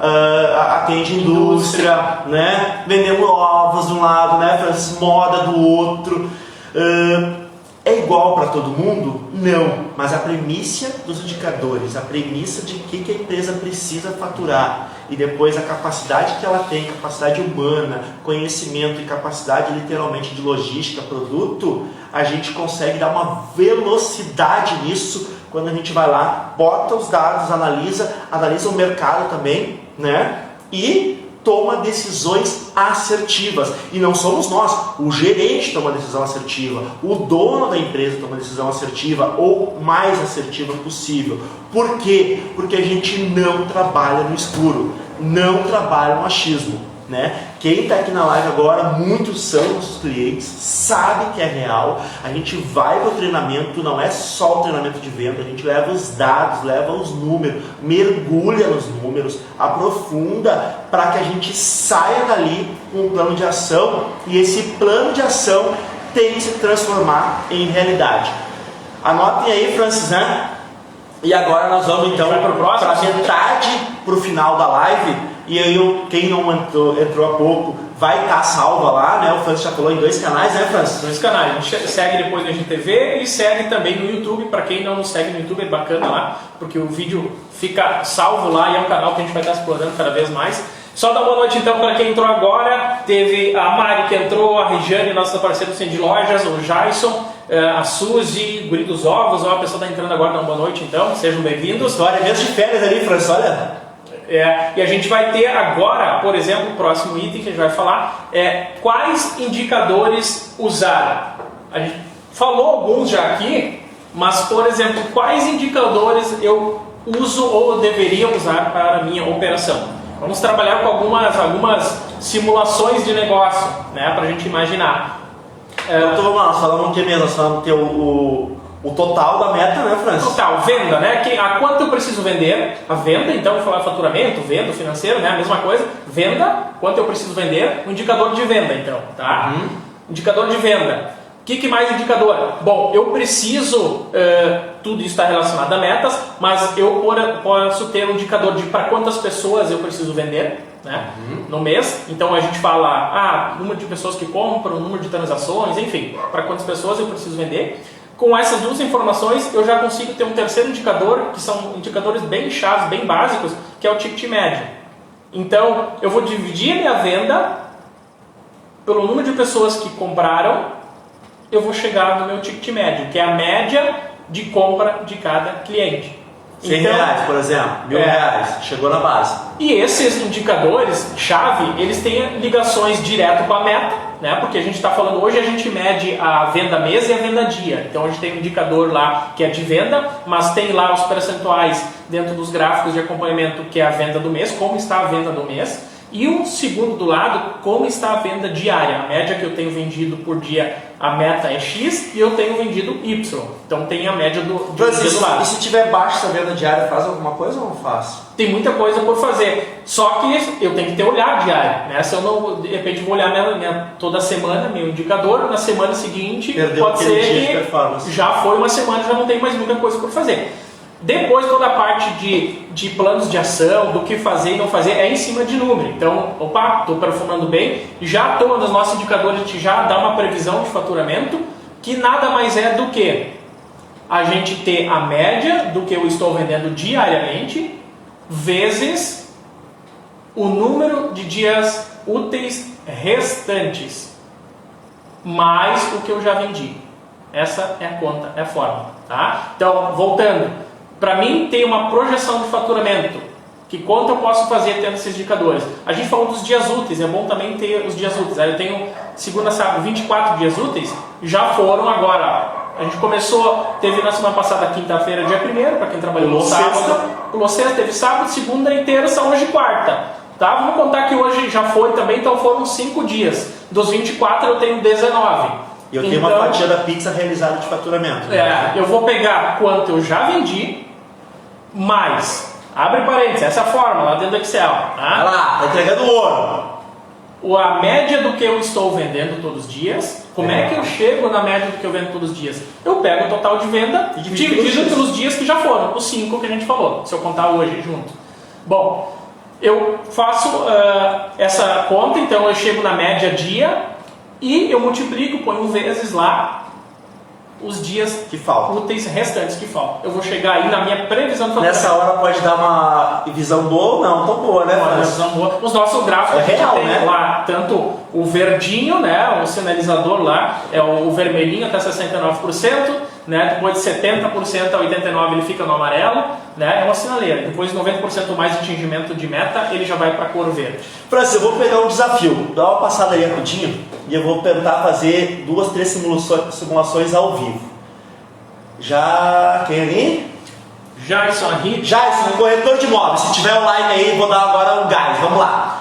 atende indústria, né? Vendemos ovos de um lado, né? Moda do outro. É igual para todo mundo? Não, mas a premissa dos indicadores, a premissa de que a empresa precisa faturar e depois a capacidade que ela tem, capacidade humana, conhecimento e capacidade literalmente de logística, produto, a gente consegue dar uma velocidade nisso quando a gente vai lá, bota os dados, analisa o mercado também, né? E toma decisões assertivas. E não somos nós, o gerente toma decisão assertiva, o dono da empresa toma decisão assertiva ou mais assertiva possível. Por quê? Porque a gente não trabalha no escuro, não trabalha no achismo, né? Quem está aqui na live agora, muitos são nossos clientes, sabe que é real. A gente vai para o treinamento, não é só o treinamento de venda, a gente leva os dados, leva os números, mergulha nos números, aprofunda para que a gente saia dali com um plano de ação e esse plano de ação tem que se transformar em realidade. Anotem aí, Francis, né? E agora nós vamos então para metade pro final da live, e aí quem não entrou há pouco vai estar salva lá, né? O Francis já falou em 2 canais, né, Francis? 2 canais. A gente segue depois no IGTV e segue também no YouTube. Para quem não nos segue no YouTube, é bacana lá, porque o vídeo fica salvo lá e é um canal que a gente vai estar explorando cada vez mais. Só dar boa noite então para quem entrou agora. Teve a Mari que entrou, a Regiane, nossa parceira do Centro de Lojas, o Jason, a Suzy, Guri dos Ovos. Ó, a pessoa está entrando agora, dá uma boa noite então, sejam bem-vindos. História mesmo de férias ali, Francis, olha. E a gente vai ter agora, por exemplo, o próximo item que a gente vai falar é quais indicadores usar. A gente falou alguns já aqui, mas, por exemplo, quais indicadores eu uso ou deveria usar para a minha operação. Vamos trabalhar com algumas simulações de negócio, né, para a gente imaginar. Então vamos lá, nós falamos o que mesmo? Nós falamos ter o total da meta, né, Francis? Total, venda, né? A quanto eu preciso vender? A venda, então, vou falar faturamento, venda, financeiro, né? A mesma coisa. Venda, quanto eu preciso vender? O indicador de venda, então, tá? Indicador de venda. O que mais indicador? Bom, eu preciso, tudo isso está relacionado a metas, mas eu posso ter um indicador de para quantas pessoas eu preciso vender, né? No mês. Então a gente fala, número de pessoas que compram, número de transações, enfim, para quantas pessoas eu preciso vender. Com essas 2 informações, eu já consigo ter um terceiro indicador, que são indicadores bem chaves, bem básicos, que é o ticket médio. Então, eu vou dividir a minha venda pelo número de pessoas que compraram, eu vou chegar no meu ticket médio, que é a média de compra de cada cliente. 100 reais, por exemplo, 1.000 reais, chegou na base. E esses indicadores-chave, eles têm ligações direto com a meta, né? Porque a gente está falando, hoje a gente mede a venda mês e a venda dia. Então a gente tem um indicador lá que é de venda, mas tem lá os percentuais dentro dos gráficos de acompanhamento que é a venda do mês, como está a venda do mês. E um segundo do lado, como está a venda diária. A média que eu tenho vendido por dia, a meta é X e eu tenho vendido Y. Então tem a média do dia do lado. E se tiver baixa essa venda diária, faz alguma coisa ou não faz? Tem muita coisa por fazer. Só que eu tenho que ter olhar diário, né? Se eu não, de repente, vou olhar toda semana, meu indicador, na semana seguinte, perdeu, pode ser que já foi uma semana, já não tem mais muita coisa por fazer. Depois toda a parte de planos de ação, do que fazer e não fazer, é em cima de número. Então, estou performando bem, já estou nos nossos indicadores, a gente já dá uma previsão de faturamento, que nada mais é do que a gente ter a média do que eu estou vendendo diariamente, vezes o número de dias úteis restantes, mais o que eu já vendi. Essa é a conta, é a fórmula. Tá? Então, voltando. Para mim, tem uma projeção de faturamento. Que quanto eu posso fazer tendo esses indicadores? A gente falou dos dias úteis, é bom também ter os dias úteis. Aí eu tenho, segunda, sábado, 24 dias úteis, já foram agora. A gente começou, teve na semana passada, quinta-feira, dia 1º, para quem trabalhou no sábado. Pulou sexta, teve sábado, segunda e terça, hoje quarta. Tá? Vamos contar que hoje já foi também, então foram 5 dias. Dos 24 eu tenho 19. E eu tenho uma fatia da pizza realizada de faturamento. Eu vou pegar quanto eu já vendi, mais, abre parênteses, essa fórmula lá dentro do Excel. Tá? Vai lá, tá entregando ouro. A média do que eu estou vendendo todos os dias. Como é que eu chego na média do que eu vendo todos os dias? Eu pego o total de venda e divido pelos dias que já foram, os 5 que a gente falou, se eu contar hoje junto. Bom, eu faço essa conta, então eu chego na média dia e eu multiplico, ponho vezes lá os dias que faltam, úteis restantes que faltam. Eu vou chegar aí na minha previsão de faturamento. Nessa hora pode dar uma visão boa ou não, tão boa, né? Uma visão boa. Os nossos gráficos a gente real, tem, né? Lá, tanto o verdinho, né? O sinalizador lá, é o vermelhinho até 69%, né? Depois de 70% a 89% ele fica no amarelo, né? É uma sinaleira. Depois de 90% mais de atingimento de meta, ele já vai para a cor verde. Francis, eu vou pegar um desafio, dá uma passada aí rapidinho e eu vou tentar fazer 2, 3 simulações ao vivo. Já, quem ali? Jason aqui. Jason, corretor de imóveis, se tiver online aí, vou dar agora um gás, vamos lá.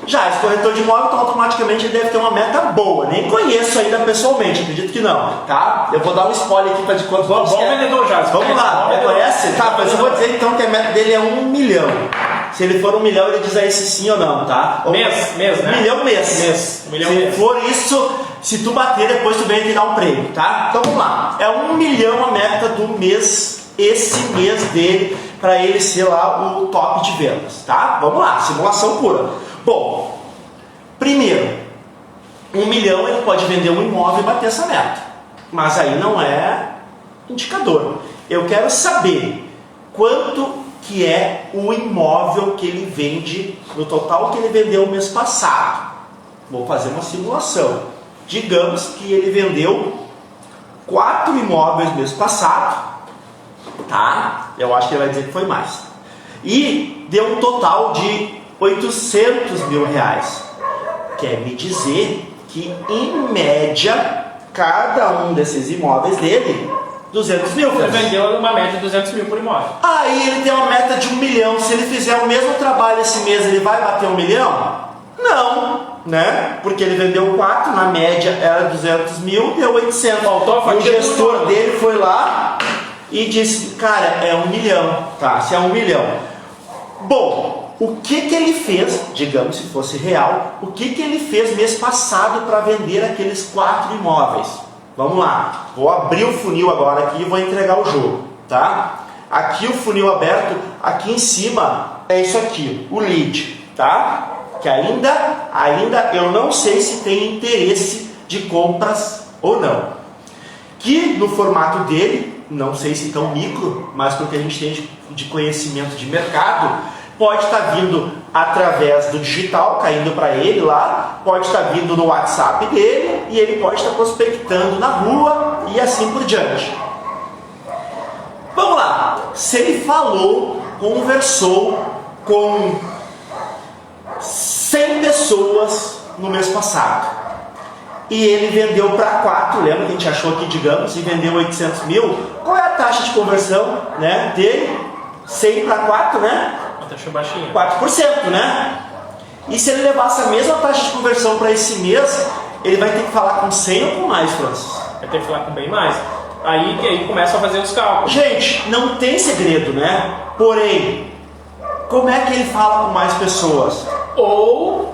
Já, esse corretor de imóvel, então automaticamente ele deve ter uma meta boa. Nem conheço ainda pessoalmente, acredito que não, tá? Eu vou dar um spoiler aqui para de quantos vamos vendedor, já. Vamos lá, conhece? Tá, mas eu vou dizer então que a meta dele é 1 milhão. Se ele for 1 milhão, ele diz aí se sim ou não, tá? Mês, né? 1 milhão mês. 1 milhão se mês. for isso, se tu bater, depois tu vem aqui dar um prêmio, tá? Então vamos lá. É 1 milhão a meta do mês, esse mês dele, para ele ser lá o top de vendas, tá? Vamos lá, simulação pura. Bom, primeiro, 1 milhão ele pode vender um imóvel e bater essa meta, mas aí não é indicador. Eu quero saber quanto que é o imóvel que ele vende, no total que ele vendeu no mês passado. Vou fazer uma simulação. Digamos que ele vendeu 4 imóveis no mês passado, tá? Eu acho que ele vai dizer que foi mais. E deu um total de 800 mil reais. Quer me dizer que, em média, cada um desses imóveis dele, 200 mil. Ele vendeu uma média de 200 mil por imóvel. Aí ele tem uma meta de 1 milhão. Se ele fizer o mesmo trabalho esse mês, ele vai bater 1 milhão? Não, né? Porque ele vendeu 4, na média era 200 mil, deu 800. Faltou a fatia. O gestor dele foi lá e disse, cara, é 1 milhão, tá? Se é 1 milhão. Bom, o que que ele fez, digamos se fosse real, o que que ele fez mês passado para vender aqueles 4 imóveis? Vamos lá, vou abrir o funil agora aqui e vou entregar o jogo, tá? Aqui o funil aberto, aqui em cima é isso aqui, o lead, tá? Que ainda eu não sei se tem interesse de compras ou não. Que no formato dele, não sei se tão micro, mas porque a gente tem de conhecimento de mercado, pode estar vindo através do digital, caindo para ele lá, pode estar vindo no WhatsApp dele e ele pode estar prospectando na rua e assim por diante. Vamos lá, se ele falou, conversou com 100 pessoas no mês passado e ele vendeu para 4, lembra que a gente achou aqui, digamos, e vendeu 800 mil, qual é a taxa de conversão, né, dele? 100 para 4, né? Taxa baixinha. 4%, né? E se ele levar essa mesma taxa de conversão para esse mês, ele vai ter que falar com 100 ou com mais, Francis? Vai ter que falar com bem mais. Aí começa a fazer os cálculos. Gente, não tem segredo, né? Porém, como é que ele fala com mais pessoas? Ou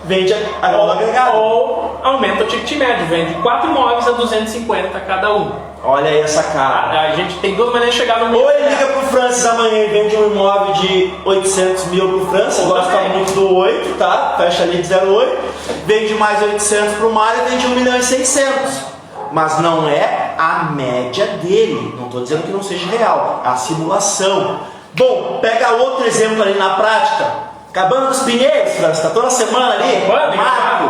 vende a valor agregado. Ou aumenta o ticket médio, vende 4 imóveis a 250 cada um. Olha aí essa cara. A gente tem 2 maneiras de chegar no Ou ele liga pro Francis amanhã e vende um imóvel de 800 mil pro Francis, gosta muito do 8, tá? Fecha ali de 0,8. Vende mais 800 pro Mário e vende 1 milhão e 600. Mas não é a média dele. Não estou dizendo que não seja real. É a simulação. Bom, pega outro exemplo ali na prática. Cabana dos Pinheiros, Francis, tá toda semana ali. Marco.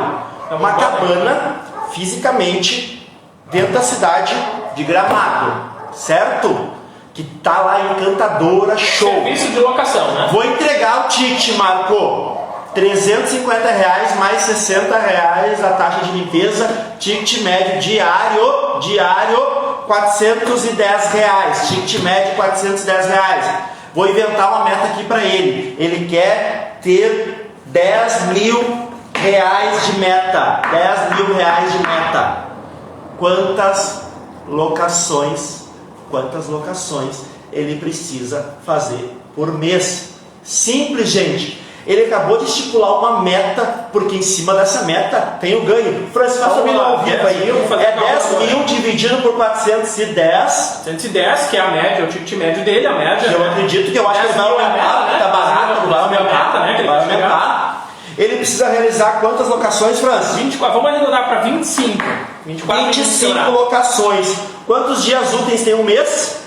Uma cabana, fisicamente, dentro da cidade de Gramado, certo? Que tá lá encantadora, show. Serviço de locação, né? Vou entregar o ticket, Marco. R$350 mais R$60 a taxa de limpeza, ticket médio diário R$410, ticket médio R$410. Vou inventar uma meta aqui para ele. Ele quer ter R$10 mil de meta. R$10 mil de meta. Quantas locações ele precisa fazer por mês? Simples, gente. Ele acabou de estipular uma meta, porque em cima dessa meta tem o ganho. Francis, faz para mim ao vivo aí. É 10 mil dividido por 410. 410, que é a média, o ticket médio dele, a média. Eu acredito que eu acho que ele vai aumentar, tá barato, vai aumentar, né? Vai aumentar. Ele precisa realizar quantas locações, Francis? 24, vamos arredondar para 25. 25 locações. Quantos dias úteis tem um mês?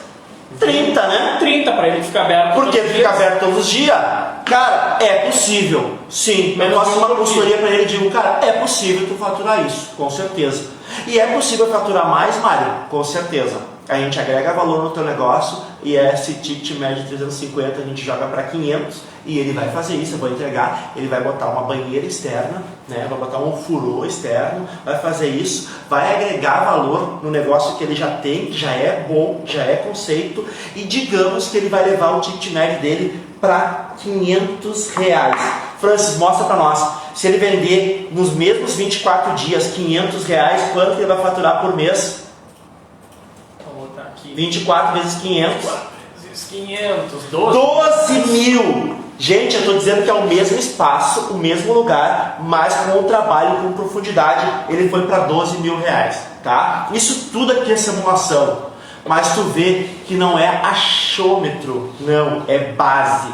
30, né? 30 para ele ficar aberto. Por que fica aberto todos os dias? Cara, é possível. Sim, eu faço uma consultoria para ele e digo, cara, é possível tu faturar isso, com certeza. E é possível faturar mais, Mário? Com certeza. A gente agrega valor no teu negócio e esse ticket médio de 350 a gente joga para 500 e ele vai fazer isso, eu vou entregar, ele vai botar uma banheira externa, né? Vai botar um furô externo, vai fazer isso, vai agregar valor no negócio que ele já tem, que já é bom, já é conceito, e digamos que ele vai levar o ticket médio dele para R$500. Francis, mostra para nós, se ele vender nos mesmos 24 dias R$500, quanto ele vai faturar por mês? 24 vezes 500. 12 mil. Gente, eu estou dizendo que é o mesmo espaço, o mesmo lugar, mas com o trabalho com profundidade, ele foi para R$12 mil, tá? Isso tudo aqui é simulação. mas tu vê que não é achômetro, não, é base.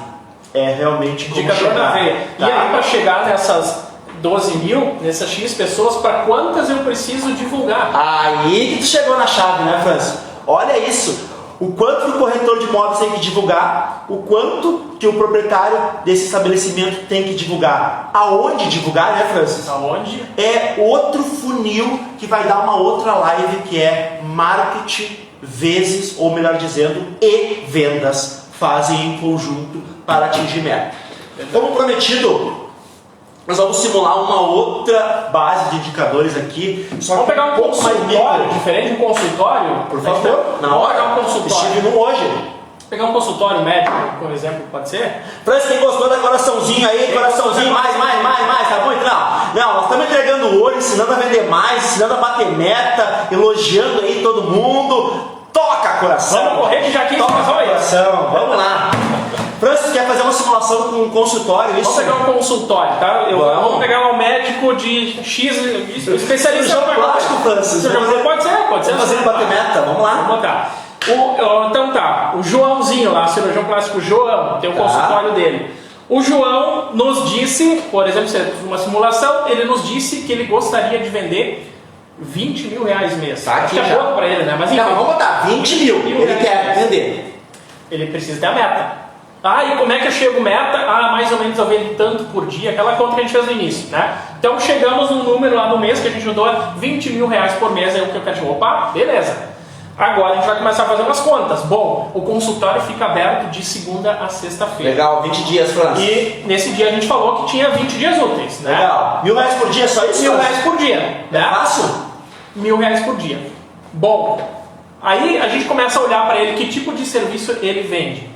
É realmente como Indicador da chegar. veia. Tá? E aí, para chegar nessas 12 mil, nessas X pessoas, para quantas eu preciso divulgar? Aí que tu chegou na chave, né, Francis? Olha isso. O quanto o corretor de imóveis tem que divulgar, o quanto que o proprietário desse estabelecimento tem que divulgar. Aonde divulgar, né, Francis? Aonde? É outro funil que vai dar uma outra live que é marketing vezes, ou melhor dizendo, e vendas fazem em conjunto para atingir meta. Como prometido, nós vamos simular uma outra base de indicadores aqui. Só Vamos pegar um pouco mais consultório, micro. diferente de um consultório? Por favor, na Vamos hora. pegar um consultório. Estive no hoje. Pegar um consultório médico, por exemplo, pode ser? Francis, quem gostou da coraçãozinho aí, coraçãozinho, mais, tá bom? Não, nós estamos entregando ouro, ensinando a vender mais, ensinando a bater meta, elogiando aí todo mundo. Toca coração! Vamos correr que já 15 Toca pessoas. coração, vamos lá. Francis, quer fazer uma simulação com um consultório? Isso? Vamos pegar um consultório, tá? Vamos pegar lá um médico de X, especialista Cirurgião em plástico, Francis. Pode ser. Vamos fazer bater meta, vamos lá. Vamos botar. Então tá, o Joãozinho lá, cirurgião plástico João, tem o consultório dele. O João nos disse, por exemplo, uma simulação, ele nos disse que ele gostaria de vender 20 mil reais mês. Tá aqui Acho que é pouco pra ele, né? Mas enfim, Não, vamos botar 20 mil. Ele quer vender. ele precisa ter a meta. E como é que eu chego meta? Mais ou menos eu vendo tanto por dia, aquela conta que a gente fez no início, né? Então chegamos num número lá no mês que a gente mudou 20 mil reais por mês, é o que eu quero chegar. Opa, beleza. Agora a gente vai começar a fazer umas contas. Bom, o consultório fica aberto de segunda a sexta-feira. Legal, 20 dias, Francis. E nesse dia a gente falou que tinha 20 dias úteis, né? Legal. R$1.000 por dia, só isso? R$1.000 por dia, né? Fácil? R$1.000 por dia. Bom, aí a gente começa a olhar para ele que tipo de serviço ele vende.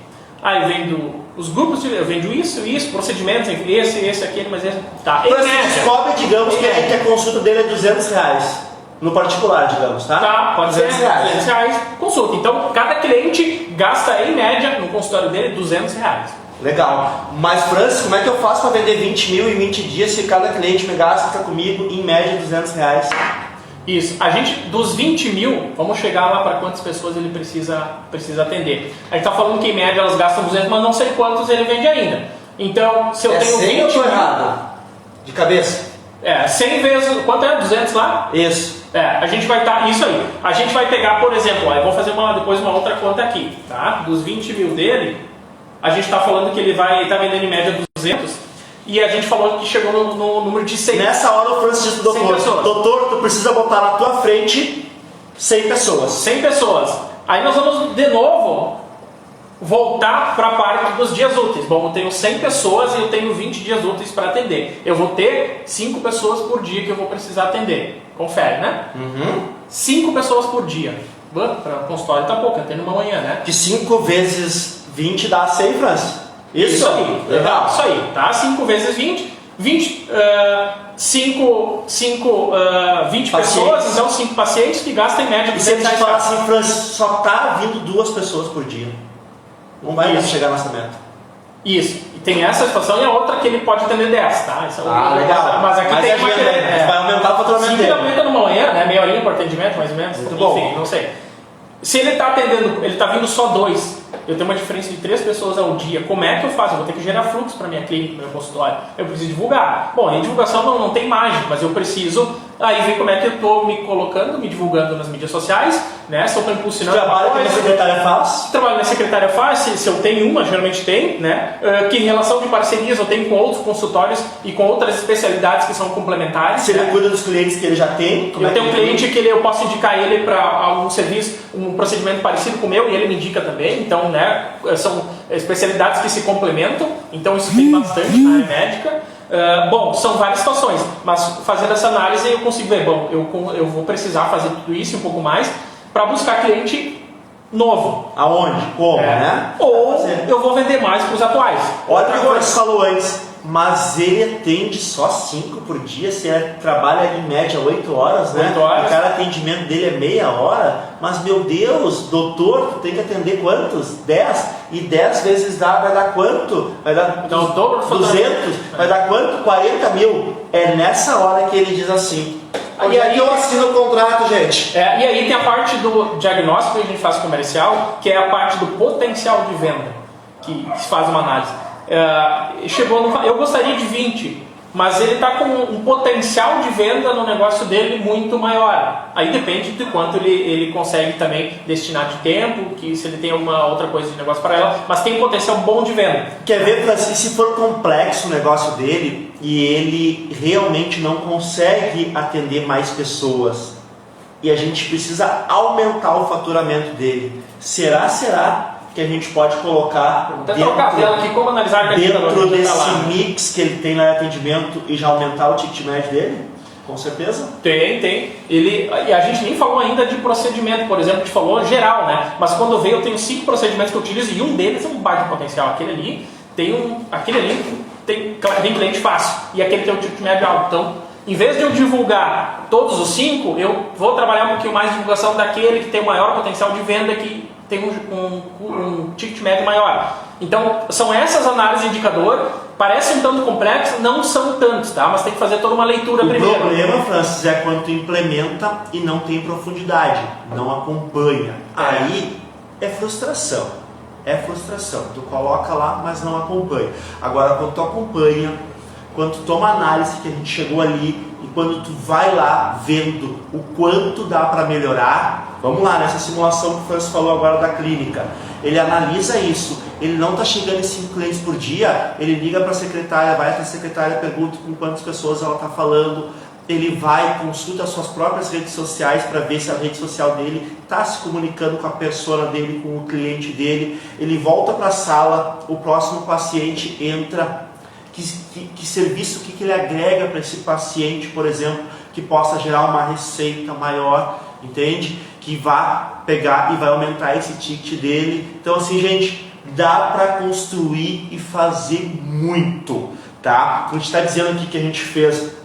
Eu vendo os grupos, eu vendo isso, procedimentos, esse, aquele, mas esse. Tá. Francis, descobre, digamos, que a consulta dele é R$200. No particular, digamos, tá? Tá, pode ser R$200. R$200 consulta. Então, cada cliente gasta, em média, no consultório dele, R$200. Legal. Mas, Francis, como é que eu faço para vender 20 mil em 20 dias se cada cliente me gasta comigo, em média, R$200? Isso. A gente, dos 20 mil, vamos chegar lá para quantas pessoas ele precisa atender. A gente está falando que, em média, elas gastam 200, mas não sei quantos ele vende ainda. Então, se eu tenho 100 20 ou tô mil... errado? De cabeça? 100 vezes... Quanto é? 200 lá? Isso. A gente vai estar... Isso aí. A gente vai pegar, por exemplo, eu vou fazer depois uma outra conta aqui, tá? Dos 20 mil dele, a gente está falando que ele vai estar vendendo em média 200, e a gente falou que chegou no número de 100. Nessa hora o Francis disse pro 100 doutor, pessoas. doutor, tu precisa botar na tua frente 100 pessoas. 100 pessoas. Aí nós vamos, de novo, voltar para a parte dos dias úteis. Bom, eu tenho 100 pessoas e eu tenho 20 dias úteis para atender. Eu vou ter 5 pessoas por dia que eu vou precisar atender. Confere, né? 5 pessoas por dia. Para consultório tá pouco, atendo uma manhã, né? Que 5 vezes 20 dá 100, Francis. Isso aí, legal. Isso aí, tá? 5 vezes 20, 20 pessoas, então 5 pacientes que gastam em média E se a gente R$200 falar cada. assim, Francis, só tá vindo 2 pessoas por dia. Não vai Isso. chegar nessa meta. Isso, e tem essa situação e a outra que ele pode atender 10, tá? Isso é legal. Mas aqui tem uma que vai aumentar o faturamento 5 dele. aumenta numa manhã, né? Meia horinha por atendimento, mais ou menos. Muito Enfim, bom. não sei. Se ele está atendendo, ele está vindo só 2, eu tenho uma diferença de 3 pessoas ao dia, como é que eu faço? Eu vou ter que gerar fluxo para minha clínica, para meu consultório. Eu preciso divulgar. Bom, e a divulgação não tem mágica, mas eu preciso aí ver como é que eu estou me colocando, me divulgando nas mídias sociais, né? Se eu estou impulsionando Trabalho que a secretária faz. Trabalho na secretária faz, se eu tenho uma, geralmente tem, né? Que relação de parcerias eu tenho com outros consultórios e com outras especialidades que são complementares. Se ele né? cuida dos clientes que ele já tem. Eu tenho um cliente que eu posso indicar ele para algum serviço, um procedimento parecido com o meu, e ele me indica também. Então, né, são especialidades que se complementam, então isso tem bastante na área médica. Bom, são várias situações, mas fazendo essa análise eu consigo ver, bom, eu vou precisar fazer tudo isso e um pouco mais para buscar cliente novo. Aonde? Como, né? Ou eu vou vender mais para os atuais. Olha o que o Francis falou antes, mas ele atende só 5 por dia, se ele trabalha em média 8 horas, né? 8 horas. E cada atendimento dele é meia hora, mas meu Deus, doutor, tu tem que atender quantos? 10? E 10 vezes vai dar quanto? Vai dar Então, o dobro do 200? Vai dar quanto? 40 mil. É nessa hora que ele diz assim, Onde é que eu assino o contrato, gente? E aí tem a parte do diagnóstico que a gente faz comercial, que é a parte do potencial de venda, que se faz uma análise. Eu gostaria de 20, mas ele está com um potencial de venda no negócio dele muito maior. Aí depende de quanto ele consegue também destinar de tempo, que se ele tem alguma outra coisa de negócio para ela, mas tem um potencial bom de venda. Quer ver, Francis, se for complexo o negócio dele e ele realmente não consegue atender mais pessoas e a gente precisa aumentar o faturamento dele, será que a gente pode colocar como analisar dentro desse mix que ele tem lá de atendimento e já aumentar o ticket médio dele? Com certeza? Tem. E a gente nem falou ainda de procedimento, por exemplo, a gente falou geral, né? Mas quando eu tenho 5 procedimentos que eu utilizo e um deles é um baita potencial. Aquele ali tem cliente fácil e aquele tem um ticket médio alto. Então, em vez de eu divulgar todos os 5, eu vou trabalhar um pouquinho mais de divulgação daquele que tem o maior potencial de venda, que tem um ticket médio maior. Então, são essas análises de indicador, parecem um tanto complexas, não são tantos, tá? Mas tem que fazer toda uma leitura primeiro. O problema, Francis, é quando tu implementa e não tem profundidade, não acompanha. Aí é frustração. Tu coloca lá, mas não acompanha. Agora, quando tu acompanha, quando tu toma análise que a gente chegou ali, e quando tu vai lá vendo o quanto dá para melhorar, vamos lá, nessa simulação que o Francis falou agora da clínica, ele analisa isso, ele não está chegando em 5 clientes por dia, ele liga para a secretária, vai até a secretária, pergunta com quantas pessoas ela está falando, ele vai, consulta as suas próprias redes sociais para ver se a rede social dele está se comunicando com a persona dele, com o cliente dele, ele volta para a sala, o próximo paciente entra. Que serviço, o que ele agrega para esse paciente, por exemplo, que possa gerar uma receita maior, entende? Que vá pegar e vai aumentar esse ticket dele. Então assim, gente, dá para construir e fazer muito, tá? A gente está dizendo aqui que a gente fez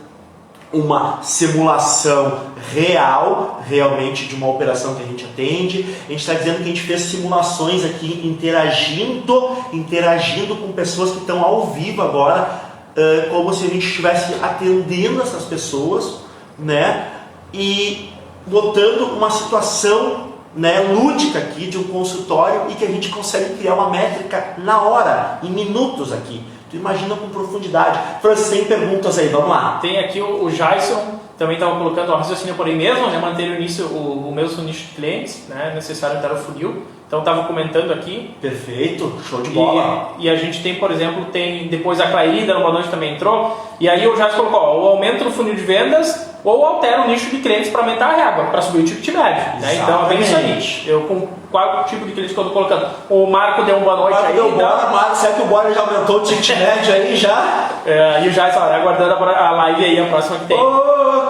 uma simulação real, realmente, de uma operação que a gente atende. A gente está dizendo que a gente fez simulações aqui interagindo com pessoas que estão ao vivo agora, como se a gente estivesse atendendo essas pessoas, né? E botando uma situação, né, lúdica aqui de um consultório e que a gente consegue criar uma métrica na hora, em minutos aqui. Tu imagina com profundidade. Francis, tem perguntas aí, vamos lá. Tem aqui o Jason, também estava colocando o raciocínio por aí mesmo, né? Manter o início, o mesmo nicho de clientes, né? Necessário estar o funil. Então estava comentando aqui. Perfeito, show de bola. E a gente tem, por exemplo, depois a Clairi, da Boa Noite também entrou. E aí o Jason colocou, o aumento do funil de vendas ou altera o nicho de clientes para aumentar a régua, para subir o ticket médio. Né? Então é bem isso aí. Com qual tipo de cliente que eu estou colocando? O Marco deu uma boa noite aí. Marco, será que o Bora já aumentou o ticket médio aí já? E o Jason aguardando a live aí, a próxima que tem.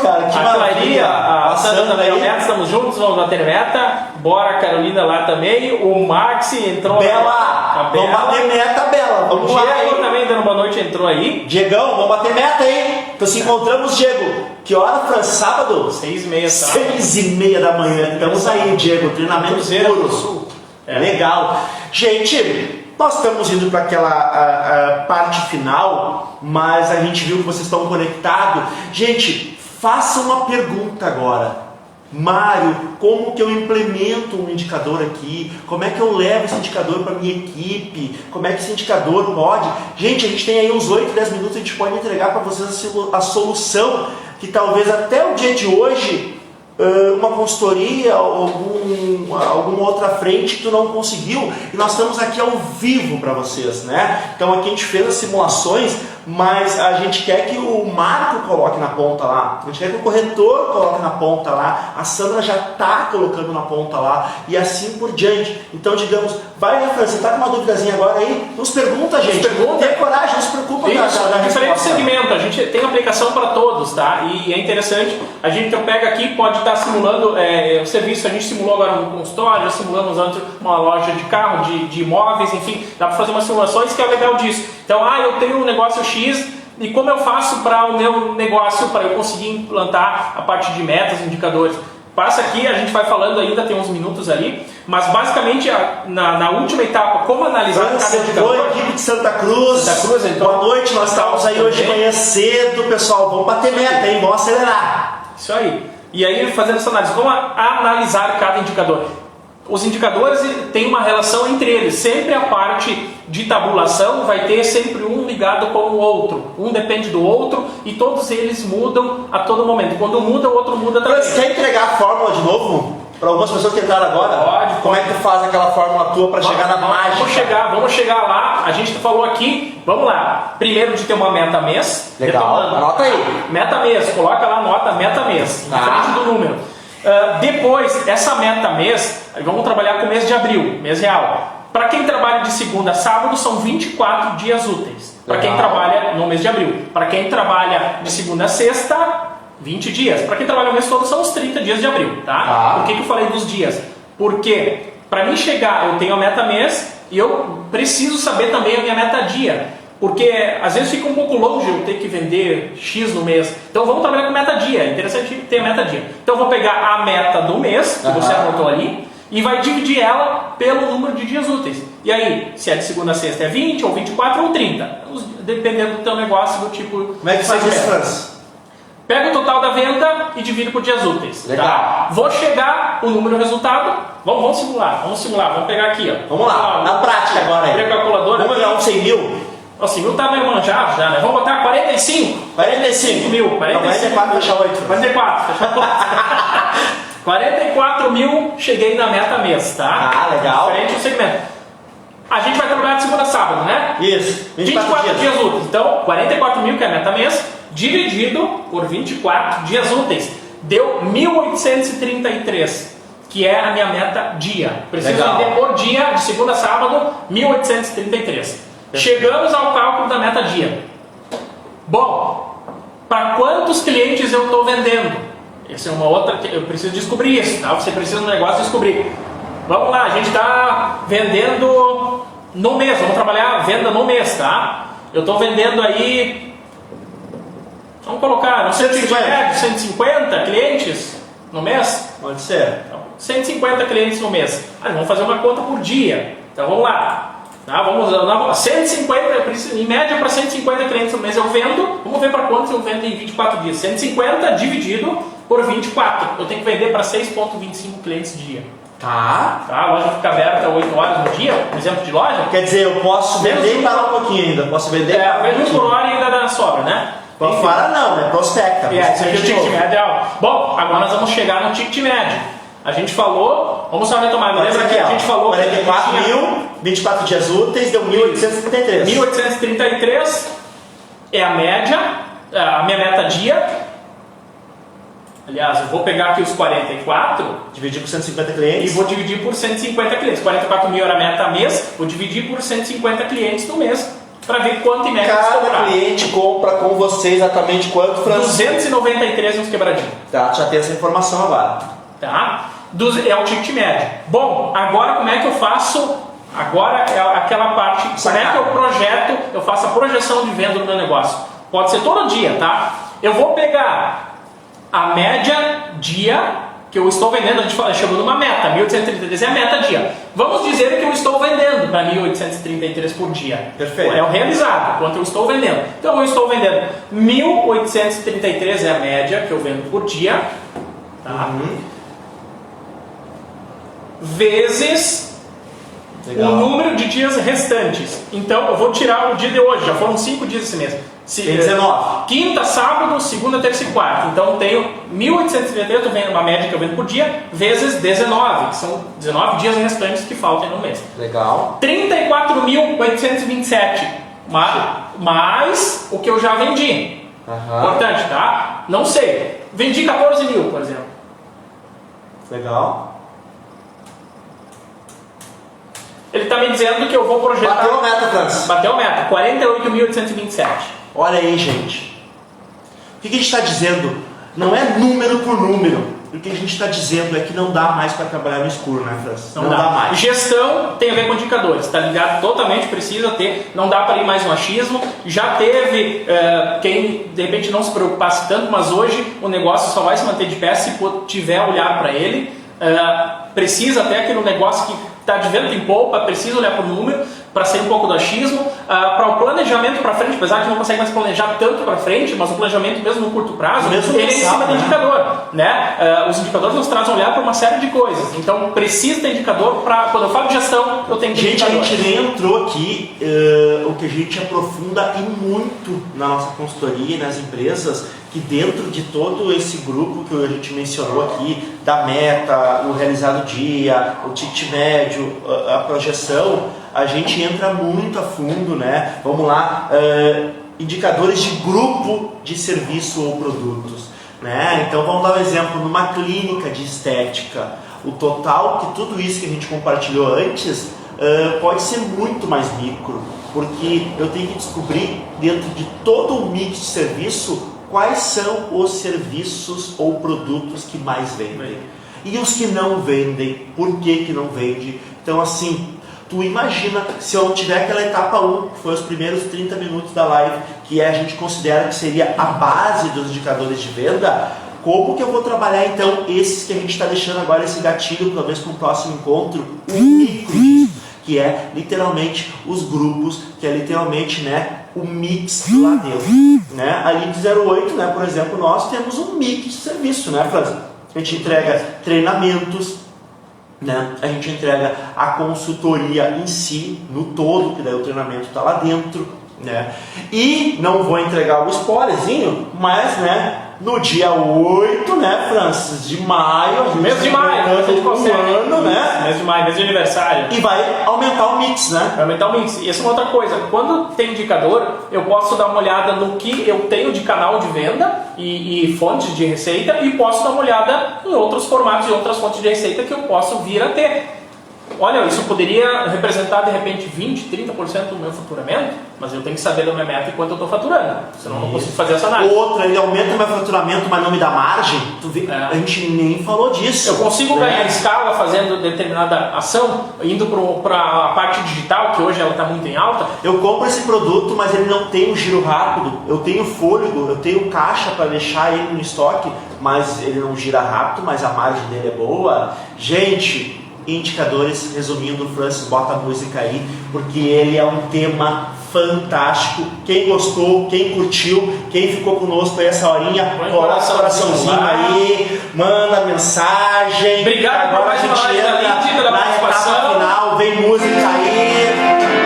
Cara, que maravilha. A Sandra também, estamos juntos, vamos bater meta. Bora, a Carolina lá também. O Maxi entrou. Bela! Vamos bater meta, Bela. Vamos lá. O Diego também dando boa noite, entrou aí. Diegão, vamos bater meta aí. Então se encontramos, Diego. Que hora, Fran? Sábado? 6h30. 6h30 da manhã. Estamos aí, Diego. Treinamento puro. Legal. Gente, nós estamos indo para aquela parte final, mas a gente viu que vocês estão conectados. Gente, faça uma pergunta agora. Mário, como que eu implemento um indicador aqui? Como é que eu levo esse indicador para minha equipe? Como é que esse indicador pode? Gente, a gente tem aí uns 8, 10 minutos, a gente pode entregar para vocês a solução que talvez até o dia de hoje uma consultoria ou alguma outra frente que tu não conseguiu, e nós estamos aqui ao vivo para vocês, né? Então aqui a gente fez as simulações, mas a gente quer que o Marco coloque na ponta lá, a gente quer que o corretor coloque na ponta lá, a Sandra já está colocando na ponta lá, e assim por diante. Então digamos, vai lá, Fran, você está com uma duvidazinha agora aí? Nos pergunta, gente. Tem coragem, não se preocupa da diferente segmento, a gente tem aplicação para todos, tá? E é interessante, a gente então pega aqui, pode estar simulando o serviço, a gente simulou agora um consultório, já simulamos antes uma loja de carro, de imóveis, enfim, dá para fazer umas simulações, que é legal disso. Então, eu tenho um negócio X, e como eu faço para o meu negócio, para eu conseguir implantar a parte de metas, indicadores? Passa aqui, a gente vai falando ainda, tem uns minutos ali, mas basicamente na última etapa, como analisar cada indicador. Equipe de Santa Cruz, então, boa noite, nós estamos aí hoje de manhã cedo, pessoal, vamos bater meta, hein? Vamos acelerar. Isso aí. E aí, fazendo essa análise, como analisar cada indicador? Os indicadores têm uma relação entre eles. Sempre a parte de tabulação vai ter sempre um ligado com o outro. Um depende do outro e todos eles mudam a todo momento. Quando muda, o outro muda também. Você quer entregar a fórmula de novo? Para algumas pessoas que entraram agora? Pode. Como é que tu faz aquela fórmula tua para chegar na mágica? Vamos chegar lá. A gente falou aqui, vamos lá. Primeiro de ter uma meta mês. Legal, anota aí. Meta mês, coloca lá a nota meta mês, Tá. na frente do número. Depois, essa meta mês, vamos trabalhar com o mês de abril, mês real. Para quem trabalha de segunda a sábado, são 24 dias úteis. Para quem trabalha no mês de abril. Para quem trabalha de segunda a sexta, 20 dias. Para quem trabalha o mês todo, são os 30 dias de abril, tá? Por que eu falei dos dias? Porque para mim chegar, eu tenho a meta mês e eu preciso saber também a minha meta dia. Porque às vezes fica um pouco longe eu ter que vender X no mês. Então vamos trabalhar com meta dia. É interessante ter a meta dia. Então eu vou pegar a meta do mês, que você anotou ali, e vai dividir ela pelo número de dias úteis. E aí, se é de segunda a sexta, é 20, ou 24, ou 30. Dependendo do teu negócio, do tipo... Como é que faz isso, Franz? Pega o total da venda e divide por dias úteis. Legal. Tá? Vou chegar o número resultado. Vamos simular. Vamos pegar aqui, ó. Vamos lá, na prática agora aí. Abrir a calculadora. Vamos pegar um 100 mil? O 100 mil tá meio manjado já, né? Vamos botar 45. 45 mil. 44, fecha 8. 44, fecha 8. 44 mil, cheguei na meta mês, tá? Ah, legal. Diferente do segmento. A gente vai trabalhar de segunda a sábado, né? Isso, 24 dias úteis. Então, 44 mil, que é a meta mês, dividido por 24 dias úteis. Deu 1.833, que é a minha meta dia. Preciso vender por dia, de segunda a sábado, 1.833. Chegamos ao cálculo da meta dia. Bom, para quantos clientes eu estou vendendo? Essa é uma outra, eu preciso descobrir isso, tá? Você precisa no negócio descobrir. Vamos lá, a gente está vendendo no mês, vamos trabalhar venda no mês, tá? Eu estou vendendo aí, vamos colocar, não sei, 150 clientes no mês? Pode ser. Então, 150 clientes no mês. Vamos fazer uma conta por dia. Então vamos lá. Tá, vamos 150, em média para 150 clientes no mês eu vendo. Vamos ver para quantos eu vendo em 24 dias. 150 dividido por 24. Eu tenho que vender para 6,25 clientes dia. Tá. A loja fica aberta 8 horas no dia, por exemplo, de loja. Quer dizer, eu posso vender e parar um pouquinho ainda. Posso vender vende por hora e ainda dá sobra, né? Para não, né? Prospecta. Esse aqui é o ticket médio. Bom, agora nós vamos chegar no ticket médio. A gente falou, vamos só retomar, lembra que a gente falou 44 mil, 24 dias úteis, deu 1.833. 1.833 é a média, a minha meta dia. Aliás, eu vou pegar aqui os 44, dividir por 150 clientes e vou dividir por 150 clientes. 44 mil era a meta mês, vou dividir por 150 clientes no mês, para ver quanto em média cada cliente compra com você exatamente quanto, Franz? 293 uns quebradinhos. Tá, já tem essa informação agora. Tá? É o ticket médio. Bom, agora como é que eu faço? Agora é aquela parte, como é que eu projeto, eu faço a projeção de venda do meu negócio. Pode ser todo dia, tá? Eu vou pegar a média dia que eu estou vendendo, a gente chegou numa meta, 1.833 é a meta dia. Vamos dizer que eu estou vendendo para 1.833 por dia. Perfeito. É o realizado, quanto eu estou vendendo. Então eu estou vendendo 1.833 é a média que eu vendo por dia. Tá? Vezes o número de dias restantes. Então eu vou tirar o dia de hoje, já foram 5 dias esse mês. Tem 19. Quinta, sábado, segunda, terça e quarta. Então eu tenho 1.833, eu vendo uma média que eu vendo por dia, vezes 19, que são 19 dias restantes que faltam no mês. Legal. 34.827 mais o que eu já vendi. Importante, tá? Não sei. Vendi 14 mil, por exemplo. Legal. Ele está me dizendo que eu vou projetar... Bateu a meta, Franz. Bateu a meta, 48.827. Olha aí, gente. O que a gente está dizendo? Não é número por número. O que a gente está dizendo é que não dá mais para trabalhar no escuro, né, Franz? Não dá mais. Gestão tem a ver com indicadores, está ligado? Totalmente precisa ter. Não dá para ir mais no achismo. Já teve quem de repente não se preocupasse tanto, mas hoje o negócio só vai se manter de pé se tiver olhar para ele. Precisa até aquele negócio que está de vento em polpa, precisa olhar para o número. para sair um pouco do achismo, para o planejamento para frente, apesar que não consegue mais planejar tanto para frente, mas o planejamento mesmo no curto prazo, ele é em cima do indicador, né? Os indicadores nos trazem olhar para uma série de coisas, então precisa ter indicador para, quando eu falo de gestão, eu tenho que ter indicador. A gente nem entrou aqui, o que a gente aprofunda e muito na nossa consultoria, nas empresas, que dentro de todo esse grupo que a gente mencionou aqui, da meta, o realizado dia, o ticket médio, a projeção, a gente entra muito a fundo, né? Vamos lá, indicadores de grupo de serviço ou produtos, né? Então vamos dar um exemplo, numa clínica de estética, o total que tudo isso que a gente compartilhou antes pode ser muito mais micro, porque eu tenho que descobrir dentro de todo o mix de serviço quais são os serviços ou produtos que mais vendem. E os que não vendem, por que não vende? Então assim, tu imagina se eu não tiver aquela etapa 1, que foi os primeiros 30 minutos da live, que a gente considera que seria a base dos indicadores de venda, como que eu vou trabalhar então esses que a gente está deixando agora, esse gatilho, talvez para o próximo encontro, o micro disso, que é literalmente os grupos, que é literalmente, né, o mix lá dentro, né? A Lead 08, né, por exemplo, nós temos um mix de serviço, né, Franz? A gente entrega treinamentos, né? A gente entrega a consultoria em si, no todo, que daí o treinamento está lá dentro, né? E não vou entregar o spoilerzinho, mas, né, no dia 8, né, Francis, de maio, mês de maio, a gente consegue, ano, né? Mês de maio, mês de aniversário. E vai aumentar o mix, né? Vai aumentar o mix. E essa é uma outra coisa. Quando tem indicador, eu posso dar uma olhada no que eu tenho de canal de venda e fontes de receita, e posso dar uma olhada em outros formatos e outras fontes de receita que eu posso vir a ter. Olha, isso poderia representar de repente 20, 30% do meu faturamento, mas eu tenho que saber da minha meta e quanto eu estou faturando, senão eu não consigo fazer essa análise. Outra, ele aumenta o meu faturamento, mas não me dá margem. Tu vê, a gente nem falou disso. Eu consigo ganhar escala fazendo determinada ação, indo para a parte digital, que hoje ela está muito em alta. Eu compro esse produto, mas ele não tem um giro rápido, eu tenho fôlego, eu tenho caixa para deixar ele no estoque, mas ele não gira rápido, mas a margem dele é boa. Gente, indicadores, resumindo, o Francis bota a música aí, porque ele é um tema fantástico. Quem gostou, quem curtiu, quem ficou conosco aí essa horinha, coloca o coraçãozinho aí, manda mensagem. Obrigado. Agora a gente entra na etapa final, vem música aí,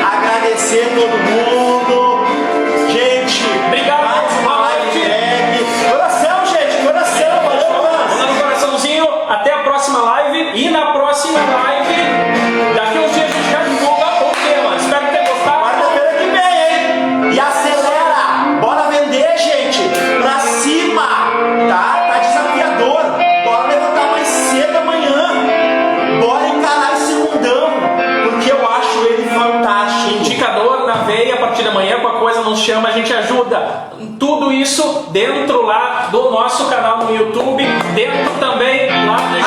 agradecer todo mundo. Gente, obrigado. Mais uma live. Coração, gente, coração. Manda no coraçãozinho. Até a próxima live. E na próxima live, daqui uns dias a gente já divulga o tema. Espero que tenha gostado. Quarta-feira que vem, hein? E acelera! Bora vender, gente! Pra cima! Tá desafiador! Bora levantar mais cedo amanhã! Bora encarar esse mundão! Porque eu acho ele fantástico! Indicador na veia, a partir da manhã, com a coisa nos chama, a gente ajuda. Tudo isso dentro lá do nosso canal no YouTube, dentro também lá do